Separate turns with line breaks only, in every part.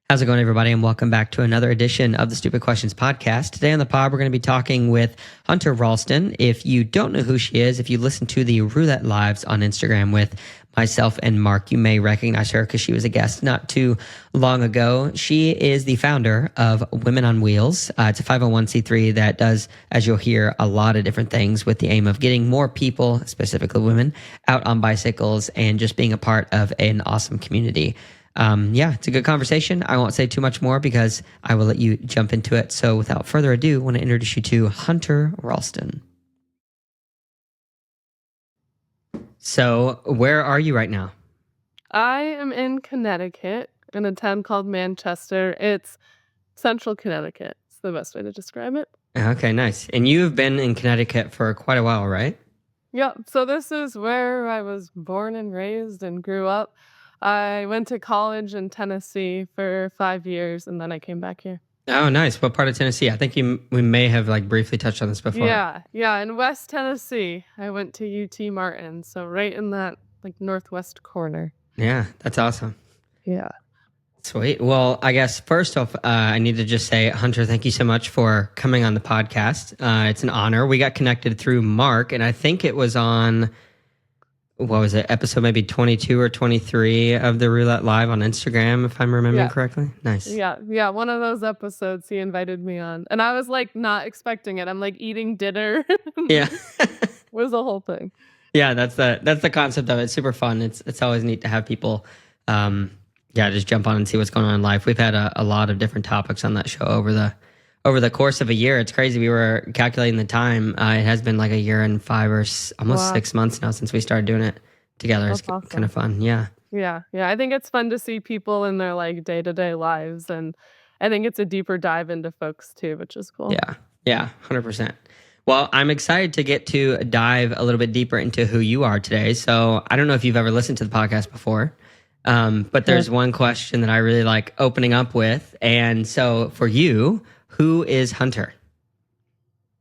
How's it going, everybody? And welcome back to another edition of the Stupid Questions podcast. Today on the pod, we're going to be talking with Hunter Ralston. If you don't know who she is, if you listen to the Roulette Lives on Instagram with myself and Mark, you may recognize her because she was a guest not too long ago. She is the founder of Women on Wheels. It's a 501c3 that does, as you'll hear, a lot of different things with the aim of getting more people, specifically women, out on bicycles and just being a part of an awesome community. It's a good conversation. I won't say too much more because I will let you jump into it. So without further ado, I want to introduce you to Hunter Ralston. So where are you right now?
I am in Connecticut, in a town called Manchester. It's central Connecticut. It's the best way to describe it.
Okay, nice. And you've been in Connecticut for quite a while, right?
Yep. So this is where I was born and raised and grew up. I went to college in Tennessee for 5 years, and then I came back here.
Oh, nice. What part of Tennessee? I think we may have briefly touched on this before.
Yeah. In West Tennessee, I went to UT Martin, so right in that northwest corner.
Yeah, that's awesome.
Yeah.
Sweet. Well, I guess first off, I need to just say, Hunter, thank you so much for coming on the podcast. It's an honor. We got connected through Mark, and I think it was on, what was it, episode maybe 22 or 23 of the Roulette Live on Instagram, if I'm remembering correctly. Nice.
Yeah, one of those episodes he invited me on. And I was not expecting it. I'm eating dinner.
Yeah.
Was the whole thing.
Yeah, that's the concept of it. It's super fun. It's always neat to have people just jump on and see what's going on in life. We've had a lot of different topics on that show over the course of a year. It's crazy. We were calculating the time. It has been like a year and 5 or almost 6 months now since we started doing it together. That's awesome. Kind of fun. Yeah.
I think it's fun to see people in their day-to-day lives, and I think it's a deeper dive into folks too, which is cool.
Yeah, 100%. Well, I'm excited to get to dive a little bit deeper into who you are today. So I don't know if you've ever listened to the podcast before, but there's one question that I really like opening up with. And so for you, who is Hunter?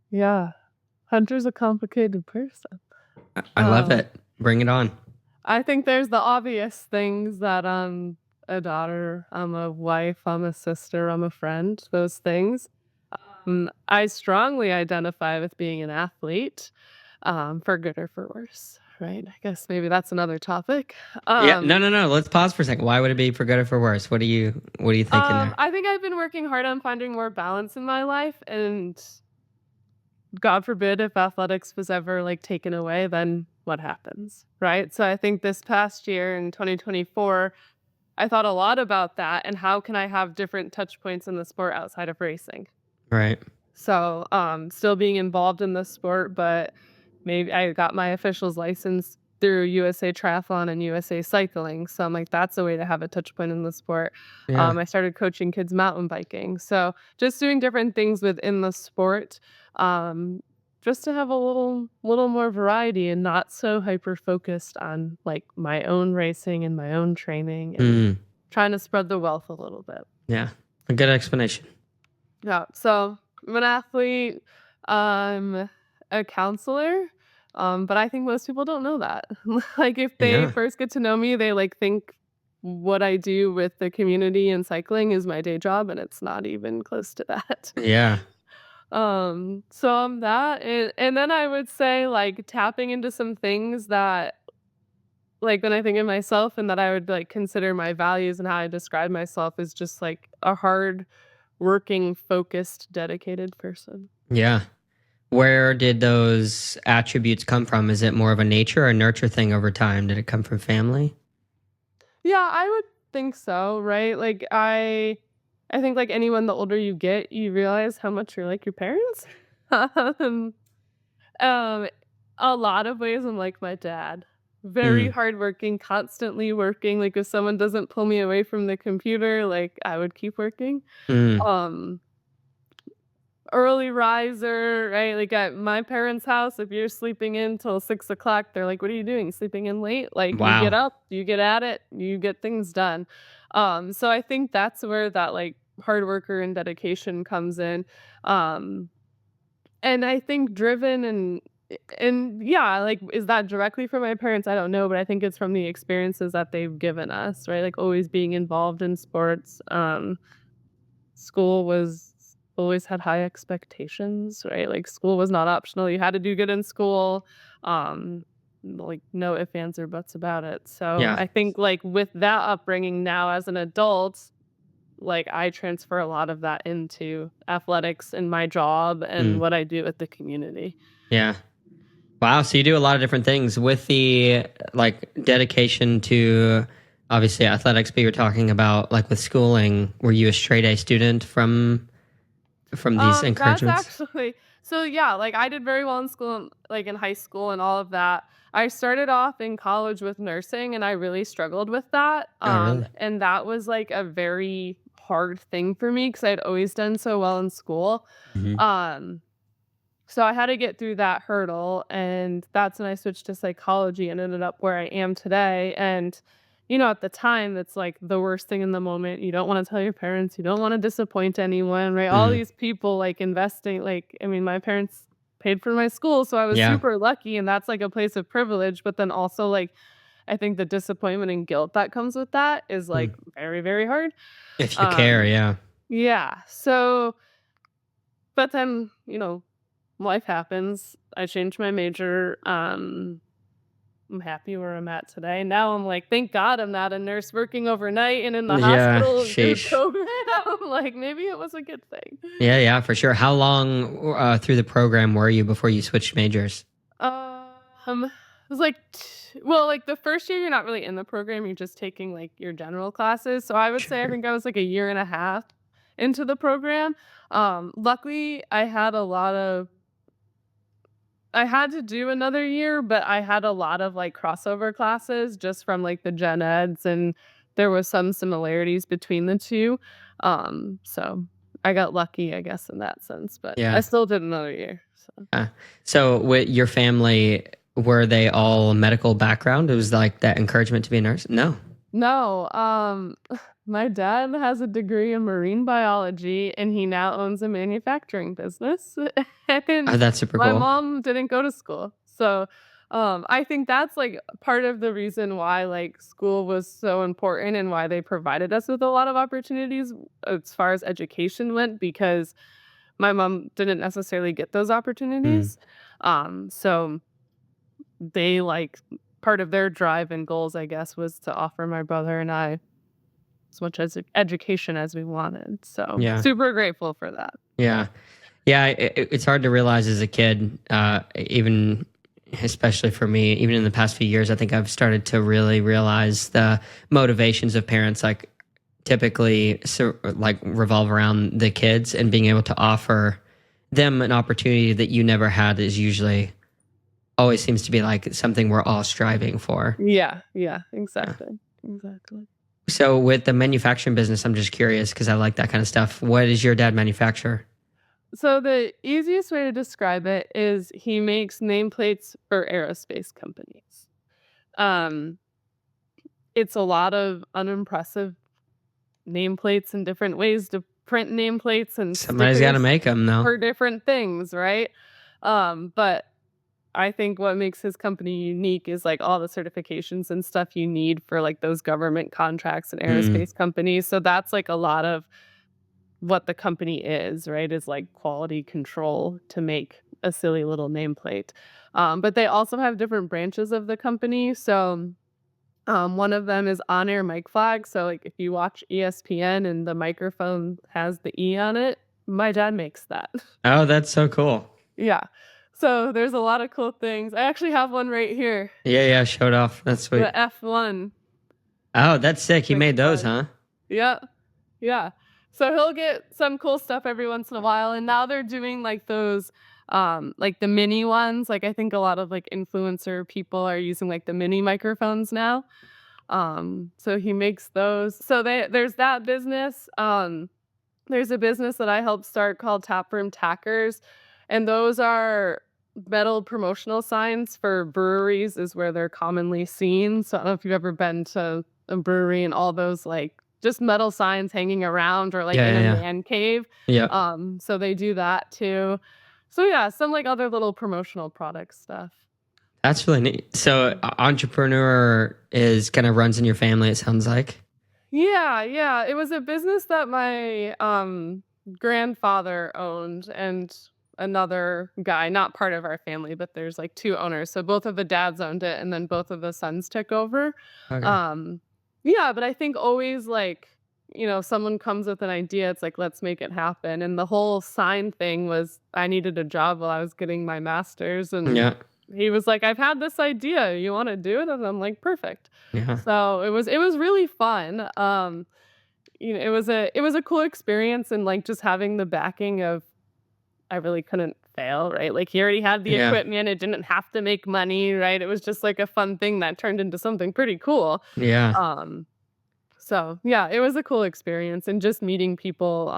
Yeah, Hunter's a complicated person.
I love it. Bring it on.
I think there's the obvious things that I'm a daughter, I'm a wife, I'm a sister, I'm a friend, those things. I strongly identify with being an athlete, for good or for worse, right? I guess maybe that's another topic.
No. Let's pause for a second. Why would it be for good or for worse? What are you thinking there?
I think I've been working hard on finding more balance in my life, and God forbid if athletics was ever taken away, then what happens, right? So I think this past year in 2024, I thought a lot about that and how can I have different touch points in the sport outside of racing.
Right.
So still being involved in the sport, but maybe I got my official's license through USA Triathlon and USA Cycling. So I'm like, that's a way to have a touch point in the sport.
Yeah.
I started coaching kids mountain biking. So just doing different things within the sport, just to have a little more variety and not so hyper focused on my own racing and my own training and trying to spread the wealth a little bit.
Yeah, a good explanation.
Yeah, so I'm an athlete, I'm a counselor, but I think most people don't know that. If they first get to know me, they think what I do with the community and cycling is my day job, and it's not even close to that.
Yeah.
So I'm that, and then I would say tapping into some things that when I think of myself and that I would consider my values and how I describe myself is just a hard working, focused, dedicated person.
Yeah. Where did those attributes come from? Is it more of a nature or nurture thing over time? Did it come from family?
Yeah, I would think so, right? I think anyone, the older you get, you realize how much you're like your parents. A lot of ways I'm like my dad. Very hardworking, constantly working. If someone doesn't pull me away from the computer, I would keep working. Early riser, right? At my parents' house, if you're sleeping in till 6 o'clock, they're like, "What are you doing? Sleeping in late?"
Wow.
You get up, you get at it, you get things done. So I think that's where that hard worker and dedication comes in. And I think driven and And yeah, like, is that directly from my parents? I don't know, but I think it's from the experiences that they've given us, right? Like always being involved in sports. School was always had high expectations, right? Like school was not optional. You had to do good in school. Um, like no ifs, ands, or buts about it. So
Yeah.
I think like with that upbringing now as an adult, like I transfer a lot of that into athletics and my job and
Mm.
what I do with the community.
Yeah. Wow. So you do a lot of different things with the like dedication to obviously athletics, but you're talking about like with schooling, were you a straight A student from these
That's
encouragements?
actually so yeah, like I did very well in school, like in high school and all of that. I started off in college with nursing and I really struggled with that.
Oh, really?
And that was like a very hard thing for me because I'd always done so well in school.
Hmm.
Um, so I had to get through that hurdle, and that's when I switched to psychology and ended up where I am today. And, at the time, it's like the worst thing in the moment. You don't want to tell your parents, you don't want to disappoint anyone, right? All
Mm.
these people like investing, like, I mean, my parents paid for my school, so I was
Yeah.
super lucky, and that's like a place of privilege. But then also, like, I think the disappointment and guilt that comes with that is like
Mm.
very, very hard.
If you care,
Um,
yeah.
yeah. So, but then, life happens. I changed my major. I'm happy where I'm at today. Now I'm like, thank God I'm not a nurse working overnight and in the
Yeah.
hospital and through
Sheesh.
COVID. I'm like, maybe it was a good thing.
Yeah, yeah, for sure. How long through the program were you before you switched majors?
It was like, well, like the first year you're not really in the program. You're just taking like your general classes. So I would say I
Sure.
think I was like a year and a half into the program. Luckily I had to do another year, but I had a lot of, like, crossover classes just from, like, the gen eds, and there was some similarities between the 2. So I got lucky, I guess, in that sense, but I
Yeah.
still did another year, so
So with your family, were they all medical background? It was like that encouragement to be a nurse? No.
no, my dad has a degree in marine biology, and he now owns a manufacturing business,
Oh,
and
that's super
my
cool.
mom didn't go to school. So, I think that's, like, part of the reason why, like, school was so important and why they provided us with a lot of opportunities as far as education went, because my mom didn't necessarily get those
Mm.
opportunities. So they, like part of their drive and goals, I guess, was to offer my brother and I as much as education as we wanted, so
Yeah.
super grateful for that.
Yeah. Yeah, it's hard to realize as a kid, even especially for me, even in the past few years, I think I've started to really realize the motivations of parents, like typically like revolve around the kids, and being able to offer them an opportunity that you never had is usually always seems to be like something we're all striving for.
Yeah,
Yeah.
exactly, exactly.
So with the manufacturing business, I'm just curious because I like that kind of stuff. What does your dad manufacture?
So the easiest way to describe it is he makes nameplates for aerospace companies. Um, it's a lot of unimpressive nameplates and different ways to print nameplates and
Somebody's got to
stickers
make them, though.
for different things, right? But I think what makes his company unique is like all the certifications and stuff you need for like those government contracts and
Mm,
aerospace companies. So that's like a lot of what the company is, right? Is like quality control to make a silly little nameplate. But they also have different branches of the company. So one of them is on-air mic flag. So like if you watch ESPN and the microphone has the E on it, my dad makes that.
oh, that's so cool.
Yeah. So there's a lot of cool things. I actually have one right here,
Yeah, yeah, showed off. That's sweet.
the F1
Oh, that's sick. He
mic
made those,
flag.
huh?
Yeah. Yeah. So he'll get some cool stuff every once in a while, and now they're doing like those like the mini ones. Like I think a lot of like influencer people are using like the mini microphones now. So he makes those. So there's that business. There's a business that I helped start called Taproom Tackers, and those are metal promotional signs for breweries is where they're commonly seen. So I don't know if you've ever been to a brewery and all those like just metal signs hanging around or like
Yeah,
in
yeah,
a
yeah.
man cave.
Yeah.
So they do that too. So yeah, some like other little promotional product stuff.
That's really neat. So, entrepreneur is kind of runs in your family, it sounds like.
Yeah, yeah. It was a business that my grandfather owned and another guy, not part of our family, but there's like two owners. So both of the dads owned it and then both of the sons took over.
Okay.
Um yeah, but I think always like, someone comes with an idea, it's like let's make it happen. And the whole sign thing was I needed a job while I was getting my master's and
Yeah.
he was like, "I've had this idea. You want to do it?" And I'm like, "Perfect."
Yeah.
So it was really fun. It was a cool experience and like just having the backing of I really couldn't fail, right? Like he already had the
Yeah.
equipment, it didn't have to make money, right? It was just like a fun thing that turned into something pretty cool.
Yeah.
Um, so yeah, it was a cool experience and just meeting people,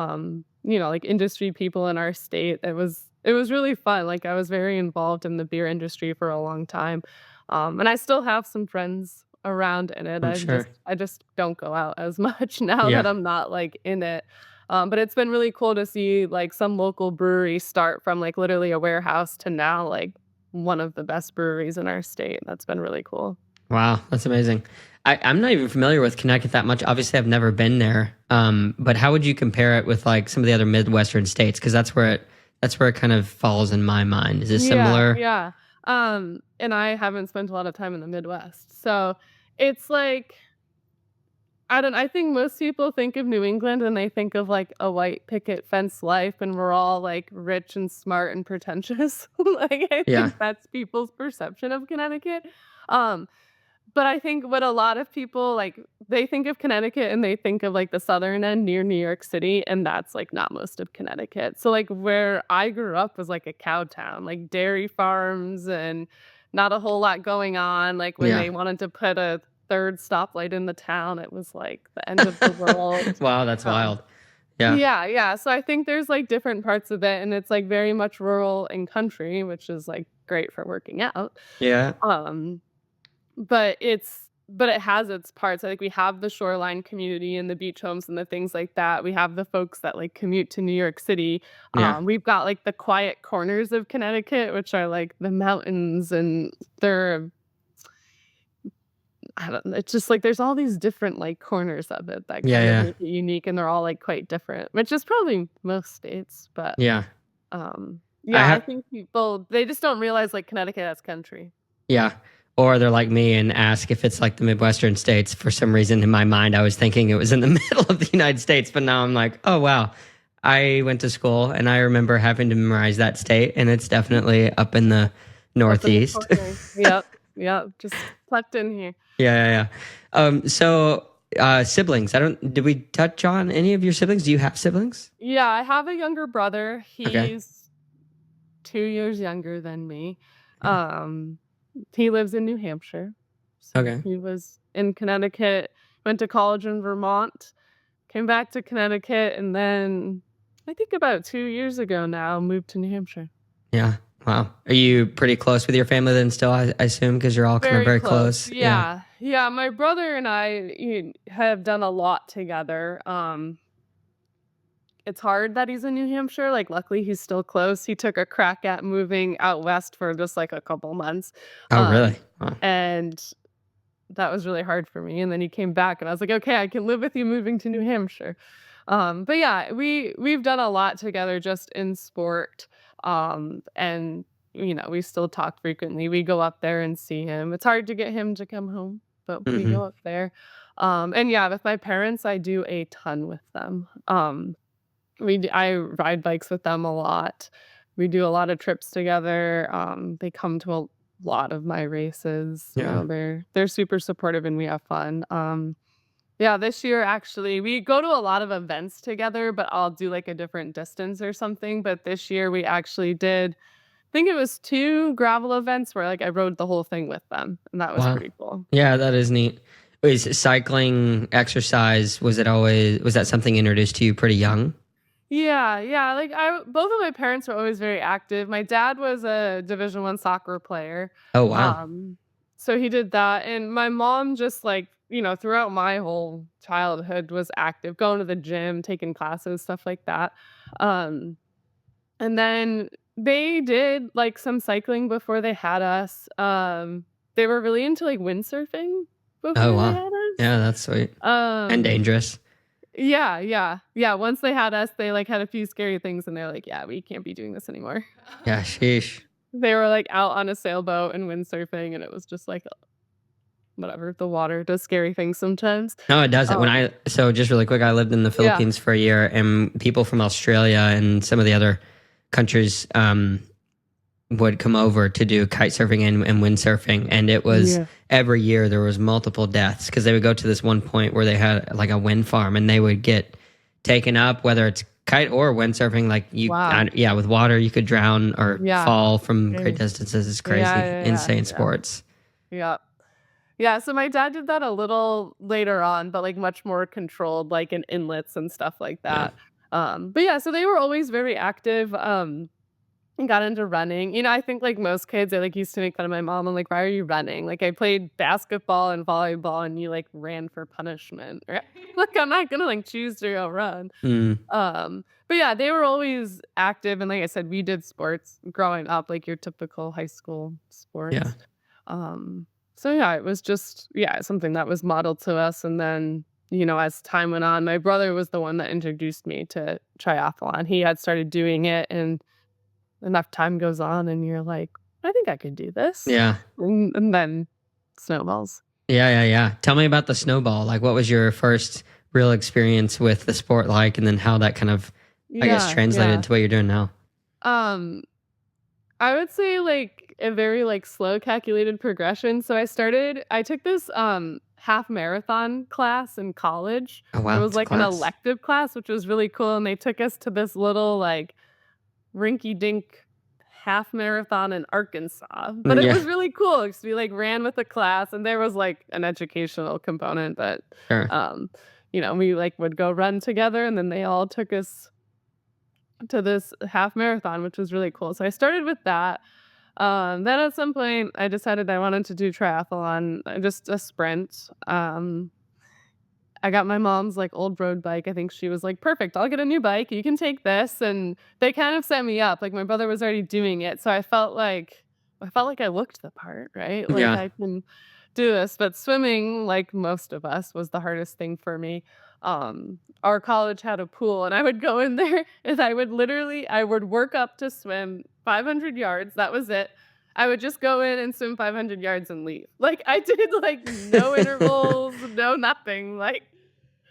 like industry people in our state. It was really fun. Like I was very involved in the beer industry for a long time. And I still have some friends around in it.
I'm
I
sure.
just I just don't go out as much now that
Yeah.
I'm not like in it. But it's been really cool to see like some local breweries start from like literally a warehouse to now like one of the best breweries in our state. That's been really cool.
Wow, that's amazing. I'm not even familiar with Connecticut that much. Obviously, I've never been there. But how would you compare it with like some of the other Midwestern states? Because that's where it kind of falls in my mind. Is it
Yeah,
similar?
yeah. And I haven't spent a lot of time in the Midwest. So it's like I think most people think of New England and they think of like a white picket fence life and we're all like rich and smart and pretentious. Like I
Yeah.
think that's people's perception of Connecticut. Um, but I think what a lot of people like, they think of Connecticut and they think of like the southern end near New York City, and that's like not most of Connecticut. So like where I grew up was like a cow town, like dairy farms and not a whole lot going on. Like when
Yeah.
they wanted to put a third stoplight in the town, it was like the end of the world.
Wow, that's
Um,
wild. Yeah.
yeah, yeah. So I think there's like different parts of it, and it's like very much rural and country, which is like great for working out.
Yeah.
Um, but it has its parts. I think we have the shoreline community and the beach homes and the things like that. We have the folks that, like, commute to New York City.
Yeah.
We've got, like, the quiet corners of Connecticut, which are, like, the mountains, and they're I don't know, it's just, like, there's all these different, like, corners of it that
Yeah.
kind of
Yeah.
make it unique, and they're all, like, quite different, which is probably most states, but,
Yeah. I
yeah, I
have.
think people they just don't realize, like, Connecticut as country.
Yeah. Or they're like me and ask if it's like the Midwestern states. For some reason, in my mind, I was thinking it was in the middle of the United States, but now I'm like, oh wow. I went to school and I remember having to memorize that state, and it's definitely up in the
Up in the
Northeast.
corner. Yep, yep, just tucked in here.
Yeah, yeah, yeah. So siblings. I don't. Did we touch on any of your siblings? Do you have siblings?
Yeah, I have a younger brother.
Okay.
He's 2 years younger than me. Um, he lives in New Hampshire. So
Okay.
he was in Connecticut, went to college in Vermont, came back to Connecticut, and then I think about 2 years ago now, moved to New Hampshire.
Yeah. Wow. Are you pretty close with your family then still, I assume, because you're all kind of
Very
very
close.
close? Yeah.
Yeah. Yeah, my brother and I have done a lot together. It's hard that he's in New Hampshire, like, luckily, he's still close. He took a crack at moving out west for just, like, a couple months,
Oh,
um,
really? Wow.
and that was really hard for me, and then he came back, and I was like, "Okay, I can live with you moving to New Hampshire." But yeah, we've done a lot together just in sport, and, we still talk frequently. We go up there and see him. It's hard to get him to come home, but we
Hmm.
go up there. And yeah, with my parents, I do a ton with them. I ride bikes with them a lot. We do a lot of trips together. They come to a lot of my races.
Yeah.
They're super supportive and we have fun. Yeah, this year actually we go to a lot of events together, but I'll do like a different distance or something. But this year we actually did, I think it was 2 gravel events where like I rode the whole thing with them, and that was
Wow.
pretty cool.
Yeah, that is neat. Is cycling exercise, was that something introduced to you pretty young?
Yeah, yeah, like, I both of my parents were always very active. My dad was a Division I soccer player,
Oh, wow.
um, so he did that, and my mom just, like, throughout my whole childhood was active, going to the gym, taking classes, stuff like that, um, and then They did, like, some cycling before they had us. They were really into, like, windsurfing
Oh,
before they
wow.
had
Yeah,
us.
that's sweet and
Um,
dangerous.
yeah, yeah, yeah, once they had us, they, like, had a few scary things, and they're like, "Yeah, we can't be doing this anymore."
Yeah, sheesh.
They were, like, out on a sailboat and windsurfing, and it was just like, whatever, the water does scary things sometimes.
No, it doesn't.
Um,
So just really quick, I lived in the
yeah,
Philippines for a year, and people from Australia and some of the other countries would come over to do kite surfing and windsurfing. And it was
yeah.
every year there was multiple deaths because they would go to this one point where they had like a wind farm and they would get taken up, whether it's kite or windsurfing. Like
Wow.
yeah, with water, you could drown or
Yeah.
fall from great
Crazy.
distances. It's
Yeah,
crazy.
yeah, yeah,
Insane
yeah.
sports.
Yeah. Yeah, so my dad did that a little later on, but, like, much more controlled, like, in inlets and stuff like
Yeah.
that. But yeah, so they were always very active, and got into running. I think like most kids, I, like, used to make fun of my mom. I'm like, "Why are you running?" Like, I played basketball and volleyball, and you, like, ran for punishment, right? Like, I'm not gonna, like, choose to go run.
Mm,
But yeah, they were always active, and like I said, we did sports growing up, like your typical high school
yeah.
sports. Um, so yeah, it was just something that was modeled to us, and then, as time went on, my brother was the one that introduced me to triathlon. He had started doing it, and enough time goes on, and you're like, "I think I could do this."
Yeah.
And then snowballs.
Yeah, yeah, yeah. Tell me about the snowball. Like, what was your first real experience with the sport like, and then how that kind of, I guess,
Yeah,
translated
yeah.
to what you're doing now?
Um, I would say, like, a very, like, slow calculated progression. So I took this, half marathon class in college.
Oh,
It
wow,
was
it's a
like an
class.
elective class, which was really cool, and they took us to this little, like, rinky dink half marathon in Arkansas. But
Mm,
it
yeah,
was really cool because we, like, ran with the class, and there was, like, an educational component, but,
sure.
um, we, like, would go run together, and then they all took us to this half marathon, which was really cool. So I started with that. Then at some point, I decided I wanted to do triathlon, just a sprint. I got my mom's, like, old road bike. I think she was like, "Perfect, I'll get a new bike. You can take this." And they kind of set me up. Like, my brother was already doing it, so I felt like I looked the part, right? Like,
Yeah,
I can do this. But swimming, like most of us, was the hardest thing for me. Our college had a pool, and I would go in there and I would work up to swim 500 yards. That was it. I would just go in and swim 500 yards and leave. Like, I did, like, no intervals, no nothing. Like,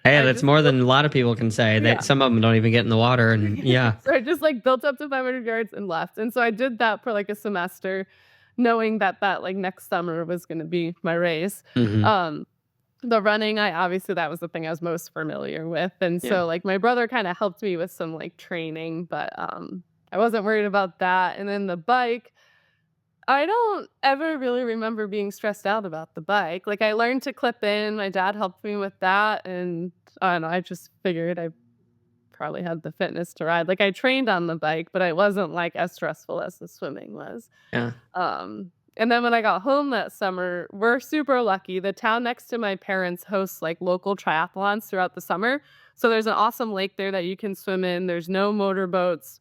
hey,
I
that's
just
more
built
than a lot of people can say. They
yeah.
some of them don't even get in the water, and yeah,
So I just, like, built up to 500 yards and left, and so I did that for, like, a semester, knowing that like, next summer was gonna be my race.
hmm,
Um, the running, that was the thing I was most familiar with, and
yeah,
so, like, my brother kinda helped me with some, like, training, but, I wasn't worried about that, and then the bike, I don't ever really remember being stressed out about the bike. Like, I learned to clip in, my dad helped me with that, and I don't know, I just figured I probably had the fitness to ride. Like, I trained on the bike, but it wasn't, like, as stressful as the swimming was.
yeah,
And then when I got home that summer, we're super lucky. The town next to my parents hosts, like, local triathlons throughout the summer. So there's an awesome lake there that you can swim in. There's no motorboats.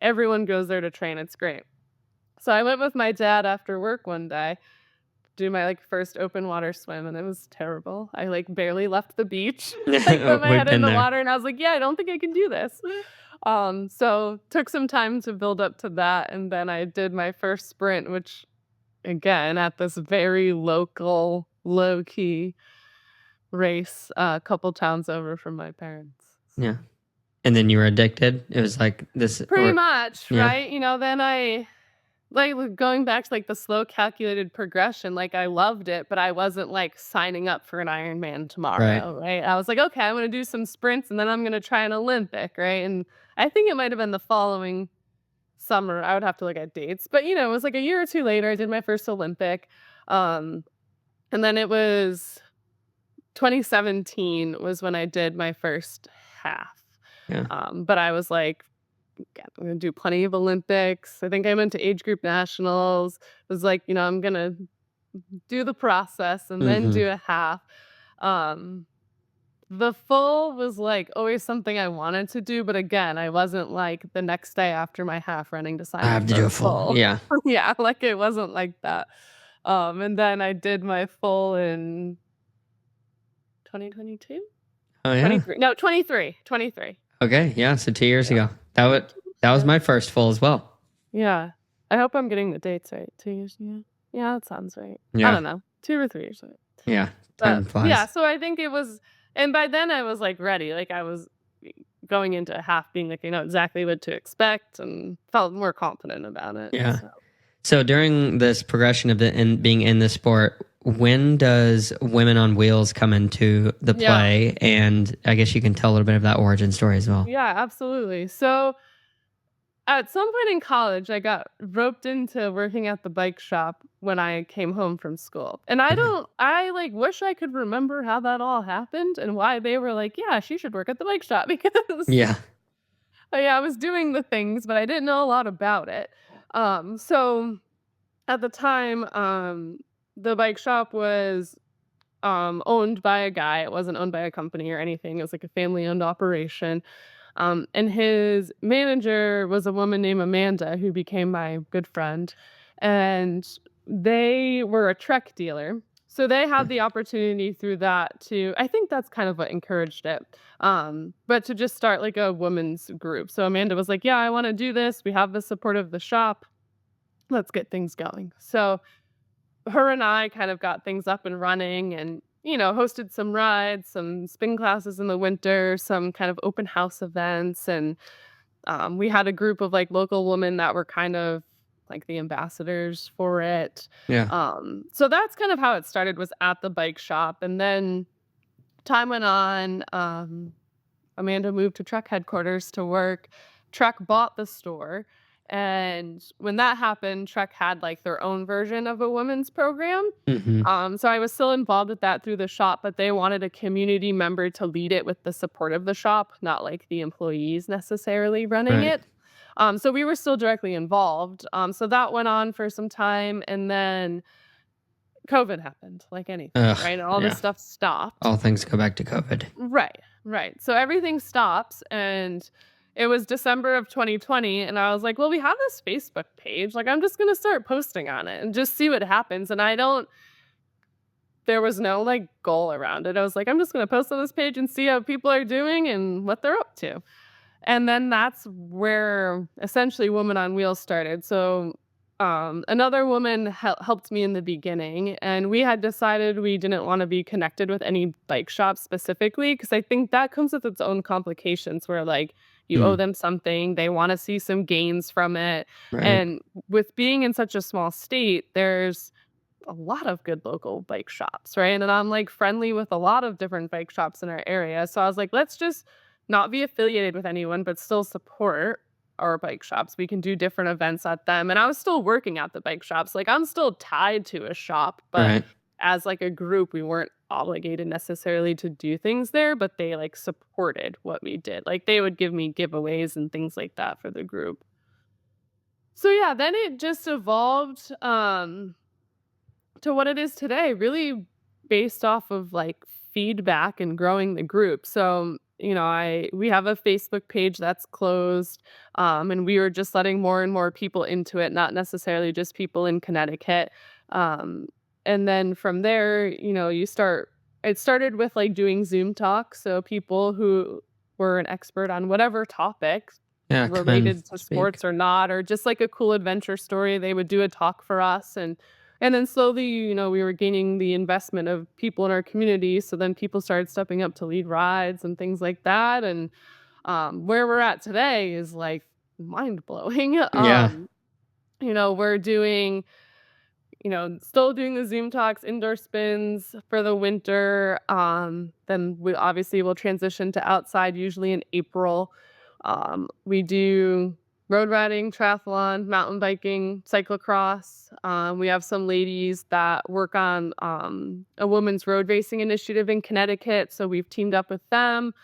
Everyone goes there to train. It's great. So I went with my dad after work one day, do my, like, first open water swim, and it was terrible. I, like, barely left the beach. I put my
we've
head in
been
the
there.
water, and I was like, "Yeah, I don't think I can do this." So took some time to build up to that, and then I did my first sprint, which, again, at this very local, low-key race, a couple towns over from my parents.
Yeah, and then you were addicted. It was like this,
Pretty
or
much,
yeah,
right? Then going back to, like, the slow calculated progression, like, I loved it, but I wasn't, like, signing up for an Ironman
right,
tomorrow, right? I was like, "Okay, I'm gonna do some sprints, and then I'm gonna try an Olympic," right? And I think it might have been the following summer. I would have to look at dates, but, it was like a year or 2 later, I did my first Olympic, um, and then it was 2017 was when I did my first half.
yeah,
But I was like, "Yeah, I'm gonna do plenty of Olympics." I think I went to age group nationals. Was like, I'm gonna do the process and then
hmm,
do a half. Um, The full was, like, always something I wanted to do, but again, I wasn't, like, the next day after my half running to
I
sign up
have to
for
do
a
a full.
full.
Yeah.
Yeah, like, it wasn't like that. And then I did my full in 2022?
Oh yeah.
23. No, 23, 23.
Okay. Yeah. So 2 years
Yeah.
ago, that was
Yeah.
my first full as well.
Yeah. I hope I'm getting the dates right. 2 years, yeah. Yeah, that sounds right. I
Yeah.
don't know, 2 or 3 years, right.
Yeah.
But,
Time
yeah,
flies.
so I think it was and by then I was, like, ready, like, I was going into half being like, I know exactly what to expect and felt more confident about it,
Yeah.
so.
So during this progression of being in the sport, when does Women on Wheels come into the
Yeah.
play? And I guess you can tell a little bit of that origin story as well.
Yeah, absolutely. So, at some point in college, I got roped into working at the bike shop when I came home from school. And
Okay.
like, wish I could remember how that all happened and why they were like, "Yeah, she should work at the bike shop," because
Yeah.
yeah, I was doing the things, but I didn't know a lot about it. So at the time, the bike shop was owned by a guy. It wasn't owned by a company or anything. It was like a family-owned operation. And his manager was a woman named Amanda who became my good friend. And they were a Trek dealer. So they had the opportunity through that to, I think that's kind of what encouraged it. But to just start like a women's group. So Amanda was like, "Yeah, I want to do this. We have the support of the shop. Let's get things going." So her and I kind of got things up and running and, hosted some rides, some spin classes in the winter, some kind of open house events. And we had a group of like local women that were kind of like the ambassadors for it.
Yeah.
So that's kind of how it started was at the bike shop. And then time went on. Amanda moved to Trek headquarters to work. Trek bought the store. And when that happened, Trek had like their own version of a women's program.
Hmm.
So I was still involved with that through the shop, but they wanted a community member to lead it with the support of the shop, not like the employees necessarily running
Right.
it. So we were still directly involved. So that went on for some time, and then COVID happened, like anything,
Ugh.
right? And all this
Yeah.
stuff stopped.
All things go back to COVID.
Right, right. So everything stops, and it was December of 2020, and I was like, "Well, we have this Facebook page. Like, I'm just gonna start posting on it and just see what happens." And I don't there was no, like, goal around it. I was like, "I'm just gonna post on this page and see how people are doing and what they're up to." And then that's where essentially Woman on Wheels started. So, another woman helped me in the beginning, and we had decided we didn't want to be connected with any bike shops specifically because I think that comes with its own complications where, like, you owe
Mm.
them something, they want to see some gains from it.
Right.
And with being in such a small state, there's a lot of good local bike shops, right? And I'm like friendly with a lot of different bike shops in our area. So I was like, let's just not be affiliated with anyone, but still support our bike shops. We can do different events at them. And I was still working at the bike shops. Like I'm still tied to a shop, but
Right.
as like a group, we weren't obligated necessarily to do things there, but they like supported what we did. Like they would give me giveaways and things like that for the group. So yeah, then it just evolved. To what it is today, really based off of like feedback and growing the group. So, I we have a Facebook page that's closed, and we were just letting more and more people into it, not necessarily just people in Connecticut. Um, and then from there, it started with like doing Zoom talks. So people who were an expert on whatever topic
Yeah. Come in,
related to
speak.
sports or not, or just like a cool adventure story, they would do a talk for us. And then slowly, we were gaining the investment of people in our community. So then people started stepping up to lead rides and things like that. And where we're at today is like mind blowing.
Yeah.
We're doing, still doing the Zoom talks, indoor spins for the winter. Then we obviously will transition to outside usually in April. We do road riding, triathlon, mountain biking, cyclocross. We have some ladies that work on a women's road racing initiative in Connecticut, so we've teamed up with them.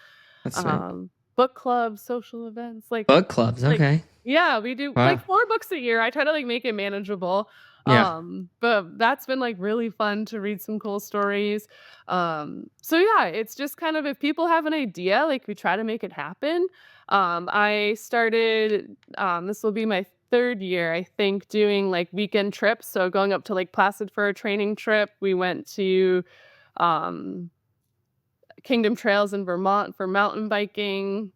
That's sweet.
Book clubs, social events,
Book clubs.
like
Okay.
yeah, we do like
Wow.
4 books a year. I try to like make it manageable.
Yeah.
But that's been like really fun to read some cool stories. So yeah, it's just kind of if people have an idea, like we try to make it happen. I started this will be my third year, I think, doing like weekend trips. So going up to Lake Placid for a training trip. We went to um Kingdom Trails in Vermont for mountain biking.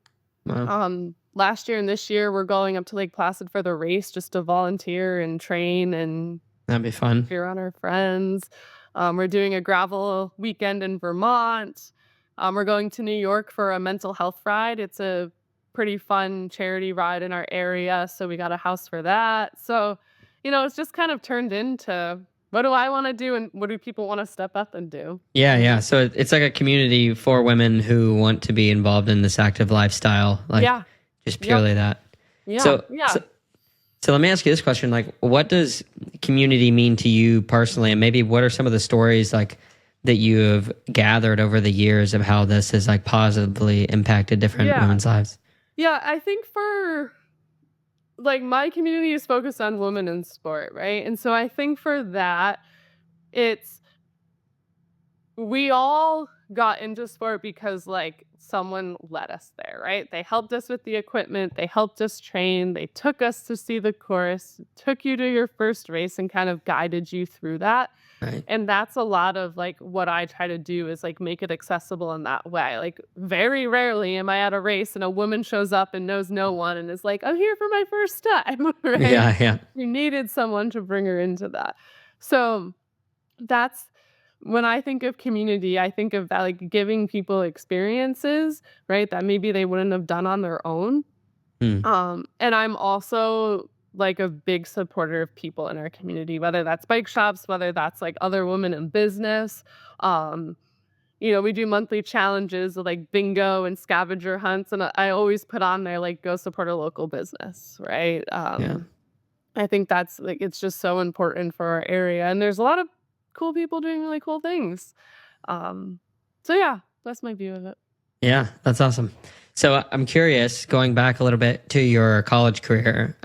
Wow.
Last year and this year we're going up to Lake Placid for the race just to volunteer and train and
That'd be fun.
cheer on our friends. We're doing a gravel weekend in Vermont. We're going to New York for a mental health ride. It's a pretty fun charity ride in our area, so we got a house for that. So, it's just kind of turned into what do I want to do and what do people want to step up and do?
Yeah, yeah. So it's like a community for women who want to be involved in this active lifestyle, like
Yeah.
just
Yep.
purely that.
Yeah.
So,
Yeah.
so let me ask you this question: like, what does community mean to you personally, and maybe what are some of the stories like that you have gathered over the years of how this has like positively impacted different
Yeah.
women's lives?
Yeah, I think for like my community is focused on women in sport, right? And so I think for that, it's we all got into sport because like someone led us there, right? They helped us with the equipment, they helped us train, they took us to see the course, took you to your first race and kind of guided you through that.
Right.
And that's a lot of like what I try to do is like make it accessible in that way. Like very rarely am I at a race and a woman shows up and knows no one and is like, I'm here for my first time, right?
Yeah, yeah,
You needed someone to bring her into that. So that's when I think of community, I think of that like giving people experiences, right? That maybe they wouldn't have done on their own.
Hmm.
And I'm also like a big supporter of people in our community, whether that's bike shops, whether that's like other women in business. Um, we do monthly challenges like bingo and scavenger hunts, and I always put on there like go support a local business, right?
Yeah.
I think that's like it's just so important for our area, and there's a lot of cool people doing really cool things. Um, so yeah, that's my view of it.
Yeah, that's awesome. So I'm curious, going back a little bit to your college career,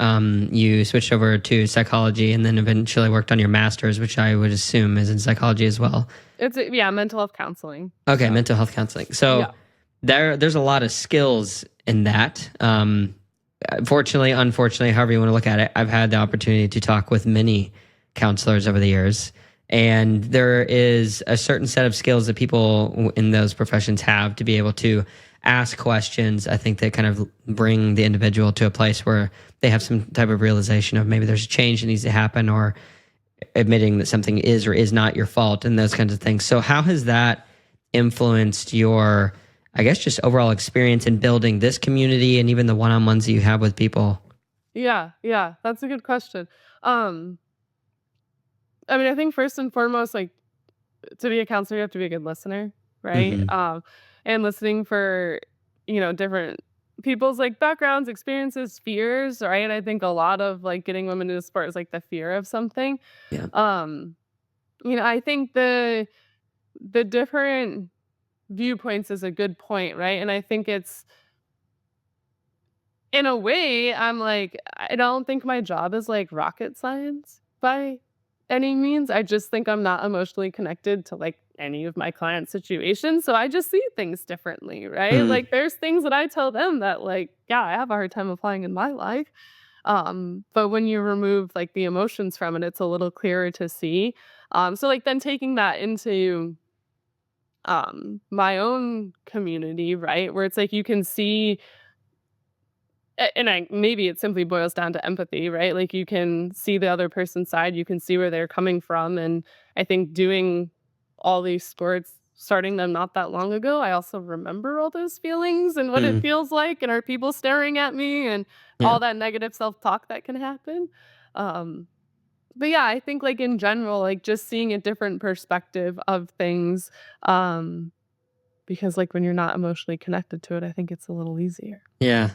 you switched over to psychology and then eventually worked on your master's, which I would assume is in psychology as well.
It's mental health counseling.
Okay,
So
mental health counseling. So
yeah,
there's a lot of skills in that. Fortunately, unfortunately, however you want to look at it, I've had the opportunity to talk with many counselors over the years. And there is a certain set of skills that people in those professions have to be able to ask questions. I think that kind of bring the individual to a place where they have some type of realization of maybe there's a change that needs to happen, or admitting that something is or is not your fault, and those kinds of things. So how has that influenced your, I guess, just overall experience in building this community and even the one-on-ones that you have with people?
yeah, that's a good question. Um, I think first and foremost, like to be a counselor, you have to be a good listener, right?
Hmm.
And listening for, different people's like backgrounds, experiences, fears, right? I think a lot of like getting women into sport is like the fear of something.
Yeah.
Um, I think the different viewpoints is a good point, right? And I think it's in a way, I'm like, I don't think my job is like rocket science by any means. I just think I'm not emotionally connected to like any of my client situations. So I just see things differently, right?
Mm,
Like there's things that I tell them that like, yeah, I have a hard time applying in my life. But when you remove like the emotions from it, it's a little clearer to see. So like then taking that into my own community, right? Where it's like you can see and maybe it simply boils down to empathy, right? Like you can see the other person's side, you can see where they're coming from. And I think doing all these sports, starting them not that long ago, I also remember all those feelings and what it
mm,
feels like, and are people staring at me and
yeah.
all that negative self-talk that can happen. Um, but yeah, I think like in general, like just seeing a different perspective of things. Um, because like when you're not emotionally connected to it, I think it's a little easier.
Yeah.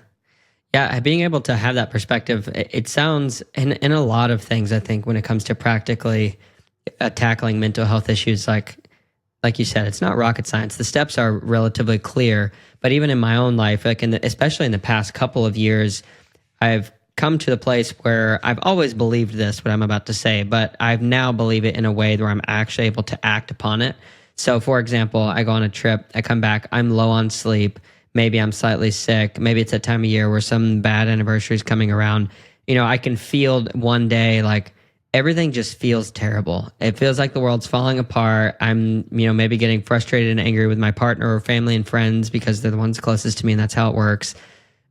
Yeah, being able to have that perspective, it sounds in a lot of things, I think, when it comes to practically tackling mental health issues, like you said, it's not rocket science. The steps are relatively clear, but even in my own life, like especially in the past couple of years, I've come to the place where I've always believed this, what I'm about to say, but I've now believe it in a way where I'm actually able to act upon it. So, for example, I go on a trip, I come back, I'm low on sleep. Maybe I'm slightly sick. Maybe it's a time of year where some bad anniversary is coming around. I can feel one day like everything just feels terrible. It feels like the world's falling apart. I'm, maybe getting frustrated and angry with my partner or family and friends because they're the ones closest to me and that's how it works.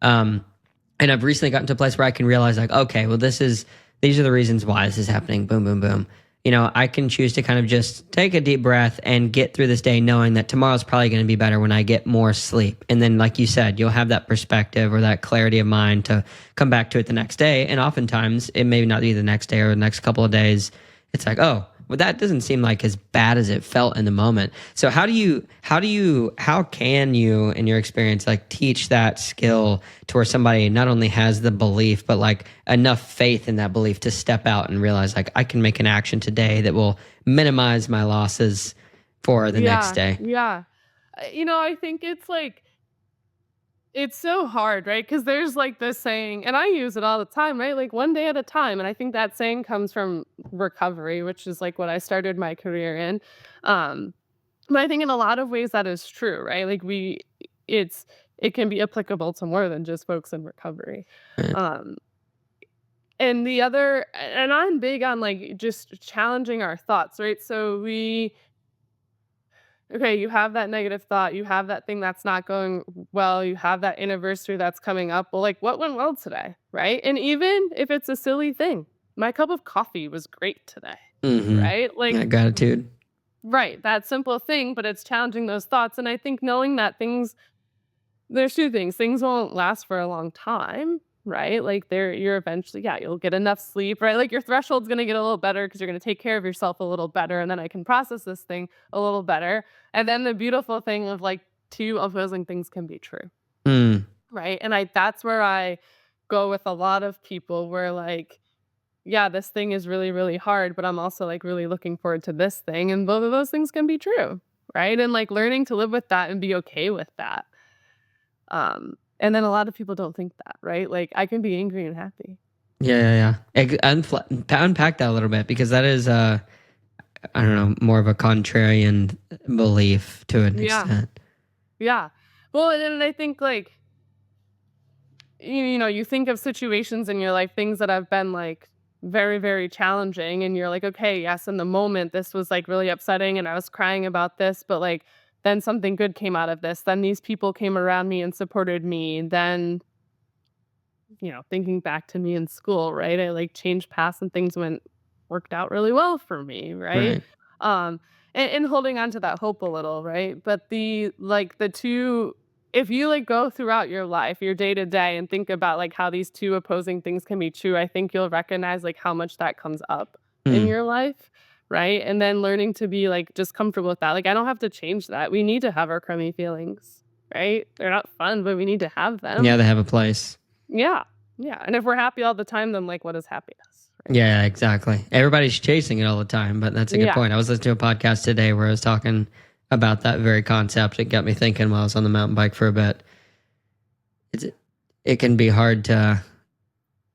And I've recently gotten to a place where I can realize like, okay, well, these are the reasons why this is happening. Boom, boom, boom. I can choose to kind of just take a deep breath and get through this day knowing that tomorrow's probably going to be better when I get more sleep. And then, like you said, you'll have that perspective or that clarity of mind to come back to it the next day. And oftentimes it may not be the next day or the next couple of days. It's like, oh, well, that doesn't seem like as bad as it felt in the moment. So how can you, in your experience, like teach that skill to where somebody not only has the belief, but like enough faith in that belief to step out and realize like I can make an action today that will minimize my losses for the next
Yeah,
day?
yeah. I think it's like it's so hard, right? Because there's like this saying, and I use it all the time, right? Like one day at a time. And I think that saying comes from recovery, which is like what I started my career in. Um, but I think in a lot of ways that is true, right? Like it can be applicable to more than just folks in recovery.
Right.
Um, and I'm big on like just challenging our thoughts, right? Okay, you have that negative thought, you have that thing that's not going well, you have that anniversary that's coming up. Well, like what went well today, right? And even if it's a silly thing, my cup of coffee was great today,
Mm-hmm.
right? Like,
Yeah, gratitude.
right, that simple thing, but it's challenging those thoughts. And I think knowing that there's two things. Things won't last for a long time, right? Like you're eventually, yeah, you'll get enough sleep, right? Like your threshold's gonna get a little better because you're gonna take care of yourself a little better, and then I can process this thing a little better. And then the beautiful thing of like two opposing things can be true,
Mm.
right? And that's where I go with a lot of people where like, yeah, this thing is really, really hard, but I'm also like really looking forward to this thing. And both of those things can be true, right? And like learning to live with that and be okay with that. And then a lot of people don't think that, right? Like I can be angry and happy.
Unpack that a little bit because that is I don't know, more of a contrarian belief to an
Yeah.
extent.
Yeah. Well, and then I think like you think of situations in your life, things that have been like very, very challenging, and you're like, okay, yes, in the moment this was like really upsetting and I was crying about this, but like then something good came out of this. Then these people came around me and supported me. Then thinking back to me in school, right? I like changed paths and things worked out really well for me, right?
Right.
Um, and holding on to that hope a little, right? But the two, if you like go throughout your life, your day to day, and think about like how these two opposing things can be true, I think you'll recognize like how much that comes up in
Mm.
your life, right? And then learning to be like just comfortable with that. Like I don't have to change that. We need to have our crummy feelings, right? They're not fun, but we need to have
Yeah,
them.
they have a place.
Yeah. Yeah, and if we're happy all the time, then, like, what is happiness, right?
Yeah, exactly. Everybody's chasing it all the time, but that's a good
Yeah.
point. I was listening to a podcast today where I was talking about that very concept. It got me thinking while I was on the mountain bike for a bit. It's, it can be hard to,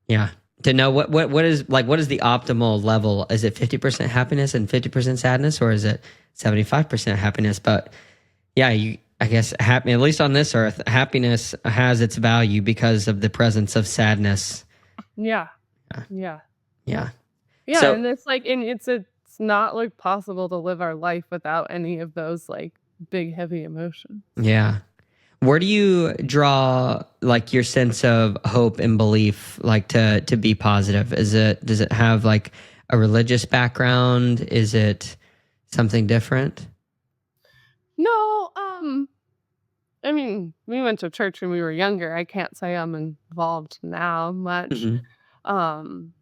yeah, to know what is the optimal level. Is it 50% happiness and 50% sadness, or is it 75% happiness? But yeah, I guess at least on this earth, happiness has its value because of the presence of sadness.
Yeah.
Yeah.
Yeah.
Yeah.
Yeah,
So
and it's not, like, possible to live our life without any of those, like, big, heavy emotions.
yeah. Where do you draw like your sense of hope and belief like to be positive? Does it have like a religious background? Is it something different?
No, I mean, we went to church when we were younger. I can't say I'm involved now much.
Hmm.
Um,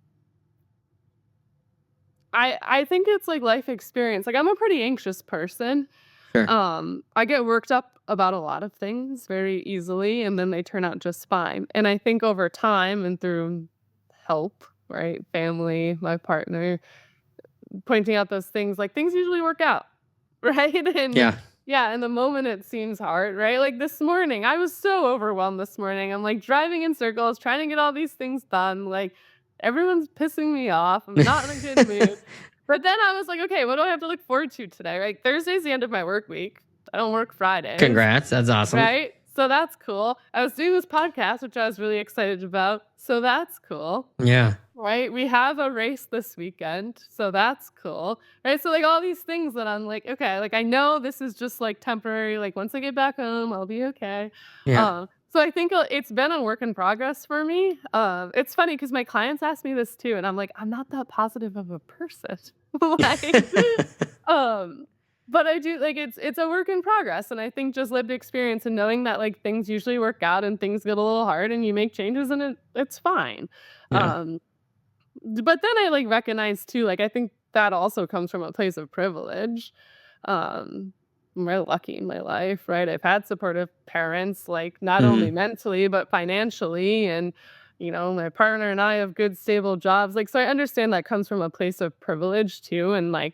I think it's, like, life experience. Like, I'm a pretty anxious person.
Sure.
I get worked up about a lot of things very easily, and then they turn out just fine. And I think over time and through help, right? Family, my partner, pointing out those things, like things usually work out, right? And
Yeah.
Yeah, in the moment it seems hard, right? Like this morning, I was so overwhelmed this morning. I'm like driving in circles, trying to get all these things done. Like everyone's pissing me off. I'm not in a good mood. But then I was like, okay, what do I have to look forward to today? Right? Thursday's the end of my work week. I don't work Fridays,
Congrats. That's awesome.
right? So that's cool. I was doing this podcast, which I was really excited about. So that's cool.
Yeah.
Right? We have a race this weekend, so that's cool. Right? So like all these things that I'm like, okay, like I know this is just like temporary, like once I get back home, I'll be okay.
Yeah.
So I think it's been a work in progress for me. It's funny because my clients ask me this too, and I'm like, I'm not that positive of a person. like, um, but I do like it's a work in progress, and I think just lived experience and knowing that like things usually work out and things get a little hard and you make changes and it's fine.
Yeah.
Um, but then I, like, recognize too, like, I think that also comes from a place of privilege. I'm really lucky in my life, right? I've had supportive parents, like, not only
Mhm.
mentally, but financially, and, my partner and I have good, stable jobs, like, so I understand that comes from a place of privilege too, and, like,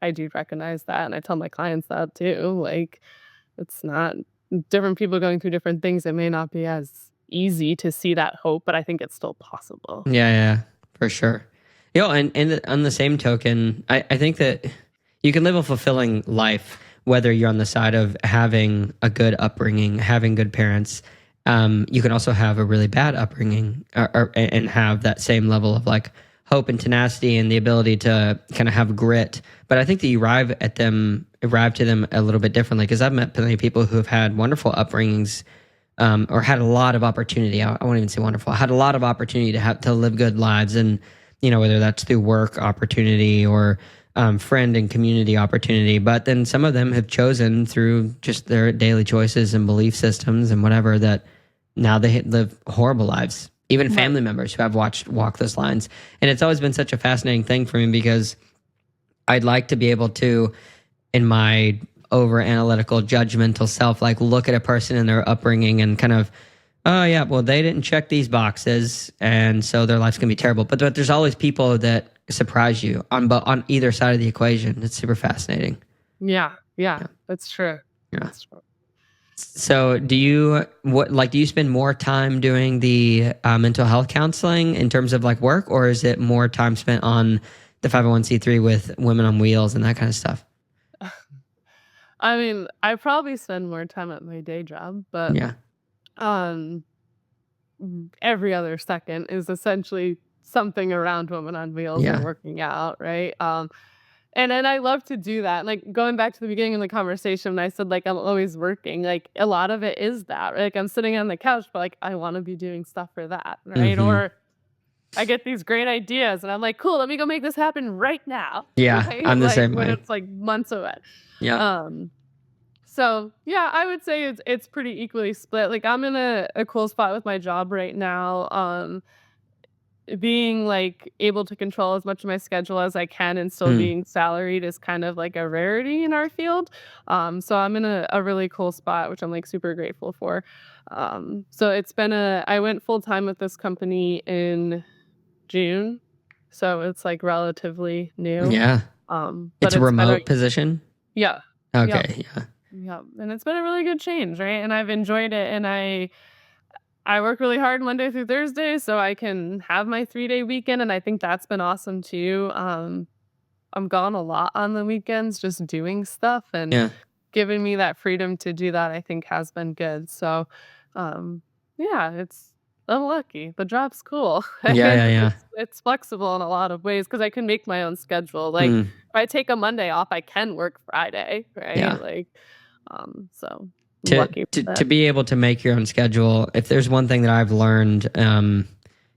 I do recognize that, and I tell my clients that too, like, it's not different people going through different things, it may not be as easy to see that hope, but I think it's still possible.
Yeah, yeah, for sure. And on the same token, I think that you can live a fulfilling life whether you're on the side of having a good upbringing, having good parents. You can also have a really bad upbringing and have that same level of like hope and tenacity and the ability to kind of have grit. But I think that you arrive to them a little bit differently because I've met plenty of people who have had wonderful upbringings or had a lot of opportunity. I won't even say wonderful. Had a lot of opportunity to live good lives, and whether that's through work opportunity or friend and community opportunity. But then some of them have chosen through just their daily choices and belief systems and whatever that now they live horrible lives. Even
Right.
family members who I've watched walk those lines, and it's always been such a fascinating thing for me because I'd like to be able to, in my over analytical judgmental self, like look at a person and their upbringing and kind of, oh yeah, well they didn't check these boxes and so their life's gonna be terrible. But there's always people that surprise you on either side of the equation. It's super fascinating.
Yeah, yeah,
Yeah.
that's true.
Yeah.
That's true.
So do you spend more time doing the mental health counseling in terms of like work, or is it more time spent on the 501c3 with Women on Wheels and that kind of stuff?
I mean, I probably spend more time at my day job, but
Yeah.
um every other second is essentially something around Women on Wheels or
Yeah.
working out, right? And then I love to do that. Like going back to the beginning of the conversation when I said like I'm always working, like a lot of it is that. Like I'm sitting on the couch, but like I want to be doing stuff for that, right?
Hmm.
Or I get these great ideas and I'm like, cool, let me go make this happen right now.
Yeah,
Right?
I'm the
Like
same
when
way.
it's like months away.
Yeah.
Um so yeah, I would say it's pretty equally split. Like I'm in a cool spot with my job right now. Being like able to control as much of my schedule as I can and still
Mm.
being salaried is kind of like a rarity in our field. So I'm in a really cool spot, which I'm like super grateful for. So I went full time with this company in June. So it's like relatively new.
Yeah.
But
It's a
it's been
remote position.
yeah, yep,
Okay. Yeah.
yep. And it's been a really good change, right? And I've enjoyed it. And I work really hard Monday through Thursday so I can have my 3-day weekend, and I think that's been awesome too. I'm gone a lot on the weekends just doing stuff, and
Yeah.
giving me that freedom to do that I think has been good. So, um, yeah, I'm lucky. The job's cool.
Yeah.
And
Yeah. Yeah.
it's flexible in a lot of ways because I can make my own schedule. Like
Mm.
if I take a Monday off, I can work Friday, right?
Yeah.
Like, so I'm
to,
lucky
to
with
to
that.
be able to make your own schedule. If there's one thing that I've learned,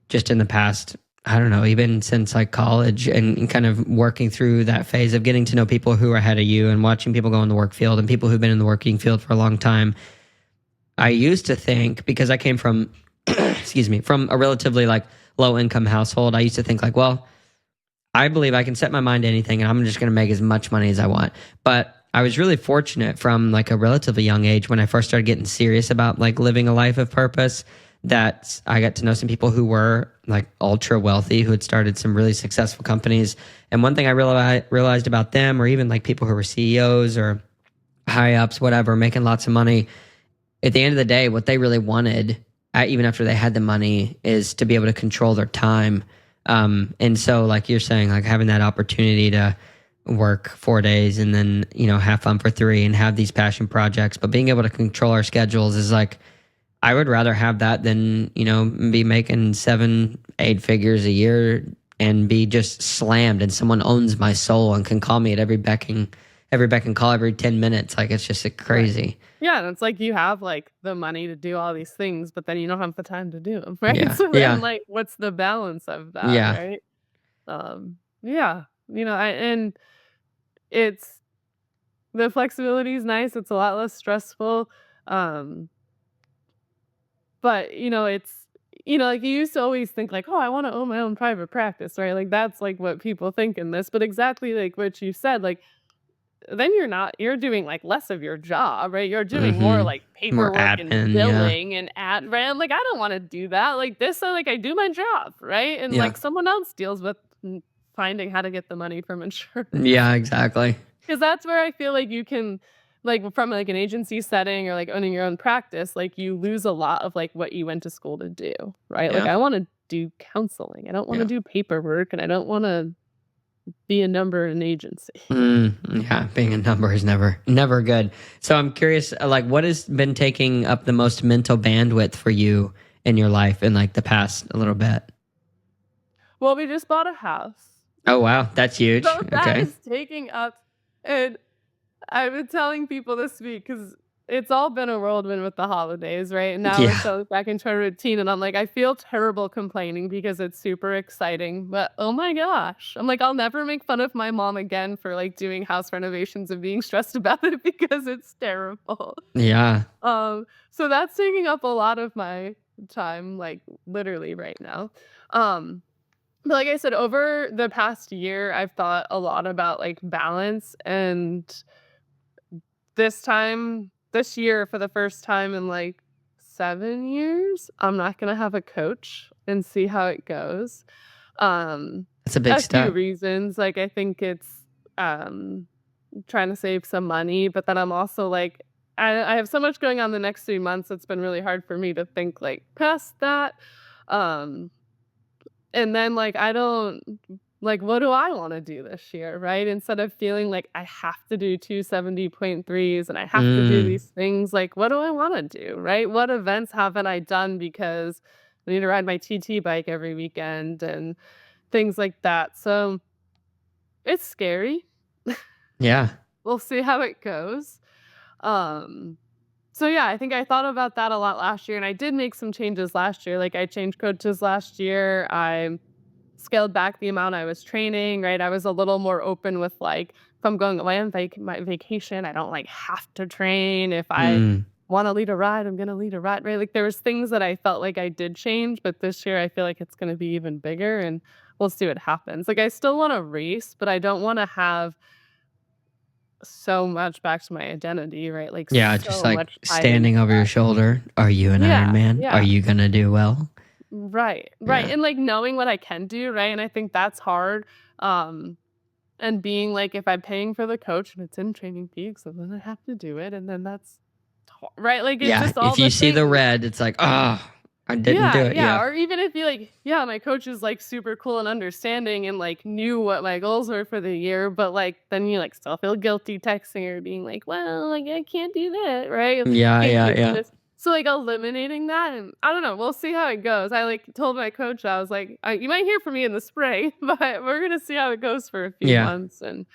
just in the past, I don't know, even since like college and kind of working through that phase of getting to know people who are ahead of you and watching people go in the work field and people who've been in the working field for a long time. I used to think, because I came from, excuse me, from a relatively like low income household, I used to think like, well, I believe I can set my mind to anything and I'm just going to make as much money as I want. But I was really fortunate from like a relatively young age when I first started getting serious about like living a life of purpose, that I got to know some people who were like ultra wealthy, who had started some really successful companies. And one thing I realized about them, or even like people who were CEOs or high ups, whatever, making lots of money. At the end of the day, what they really wanted, even after they had the money, is to be able to control their time. And so, like you're saying, like having that opportunity to work 4 days and then, have fun for 3 and have these passion projects, but being able to control our schedules is like, I would rather have that than, be making 7-8 figures a year and be just slammed and someone owns my soul and can call me at every beck and call every 10 minutes. Like, it's just crazy.
Right. Yeah, and it's like you have like the money to do all these things, but then you don't have the time to do them, right?
Yeah.
So
Yeah.
then like what's the balance of that,
Yeah.
right? Yeah, and it's the flexibility is nice. It's a lot less stressful. Um, but it's like you used to always think like, oh, I want to own my own private practice, right? Like that's like what people think in this. But exactly like what you said, like then you're doing like less of your job, right? You're doing more like
More
paperwork and
admin. Yeah.
billing and right? I'm like, I don't want to do that. Like this, like I do my job, right? And
Yeah.
like someone else deals with finding how to get the money from insurance.
Yeah, exactly.
Because that's where I feel like you can, like from like an agency setting or like owning your own practice, like you lose a lot of like what you went to school to do, right? Like
Yeah.
I want to do counseling. I don't want to
Yeah.
do paperwork and I don't want to be a number in an agency.
Yeah, being a number is never good. So I'm curious, like, what has been taking up the most mental bandwidth for you in your life in like the past a little bit?
Well, we just bought a house.
Oh wow, that's huge.
So that
Okay.
is taking up, and I've been telling people this week because it's all been a whirlwind with the holidays, right? And now we're
Yeah.
so back into our routine, and I'm like, I feel terrible complaining because it's super exciting, but oh my gosh, I'm like, I'll never make fun of my mom again for like doing house renovations and being stressed about it because it's terrible.
Yeah.
So that's taking up a lot of my time, like literally right now. Um, but like I said, over the past year, I've thought a lot about like balance. And this year, for the first time in like 7 years, I'm not going to have a coach and see how it goes.
That's a big
A few
step.
reasons. Like, I think it's um, trying to save some money, but then I'm also like, I have so much going on the next 3 months. It's been really hard for me to think like past that. Um, and then, like, I don't like, what do I wanna do this year, right? Instead of feeling like I have to do 270.3s and I have to do
Mm,
these things, like, what do I wanna do, right? What events haven't I done because I need to ride my TT bike every weekend and things like that. So, it's scary.
yeah.
We'll see how it goes. Um, so yeah, I think I thought about that a lot last year, and I did make some changes last year. Like, I changed coaches last year. I scaled back the amount I was training, right? I was a little more open with like, if I'm going away on my vacation, I don't like have to train. If I
Mm,
want to lead a ride, I'm gonna lead a ride, right? Like there was things that I felt like I did change, but this year I feel like it's gonna be even bigger, and we'll see what happens. Like I still want to race, but I don't want to have so much back to my identity, right? Like
yeah, just
so
like
much tied into
standing over your
that.
shoulder. Are you an Iron
Yeah,
Man? Are
yeah.
you gonna do well?
Right,
Yeah.
and, like, knowing what I can do, right, and I think that's hard, and being like, if I'm paying for the coach and it's in Training Peaks, then I have to do it, and then that's right, like, it's
Yeah.
just all
If
the
you see the
things.
red, it's like, oh, I didn't do
Yeah,
it.
yeah,
Yeah.
or even if you like, yeah, my coach is, like, super cool and understanding and, like, knew what my goals were for the year, but, like, then you, like, still feel guilty texting her being like, "Well, like, I can't do that," right?
Yeah.
Like,
Yeah.
it's
Yeah.
just so, like, eliminating that, and I don't know, we'll see how it goes. I, like, told my coach, I was like, "You might hear from me in the spring, but we're gonna see how it goes for a few
Yeah.
months and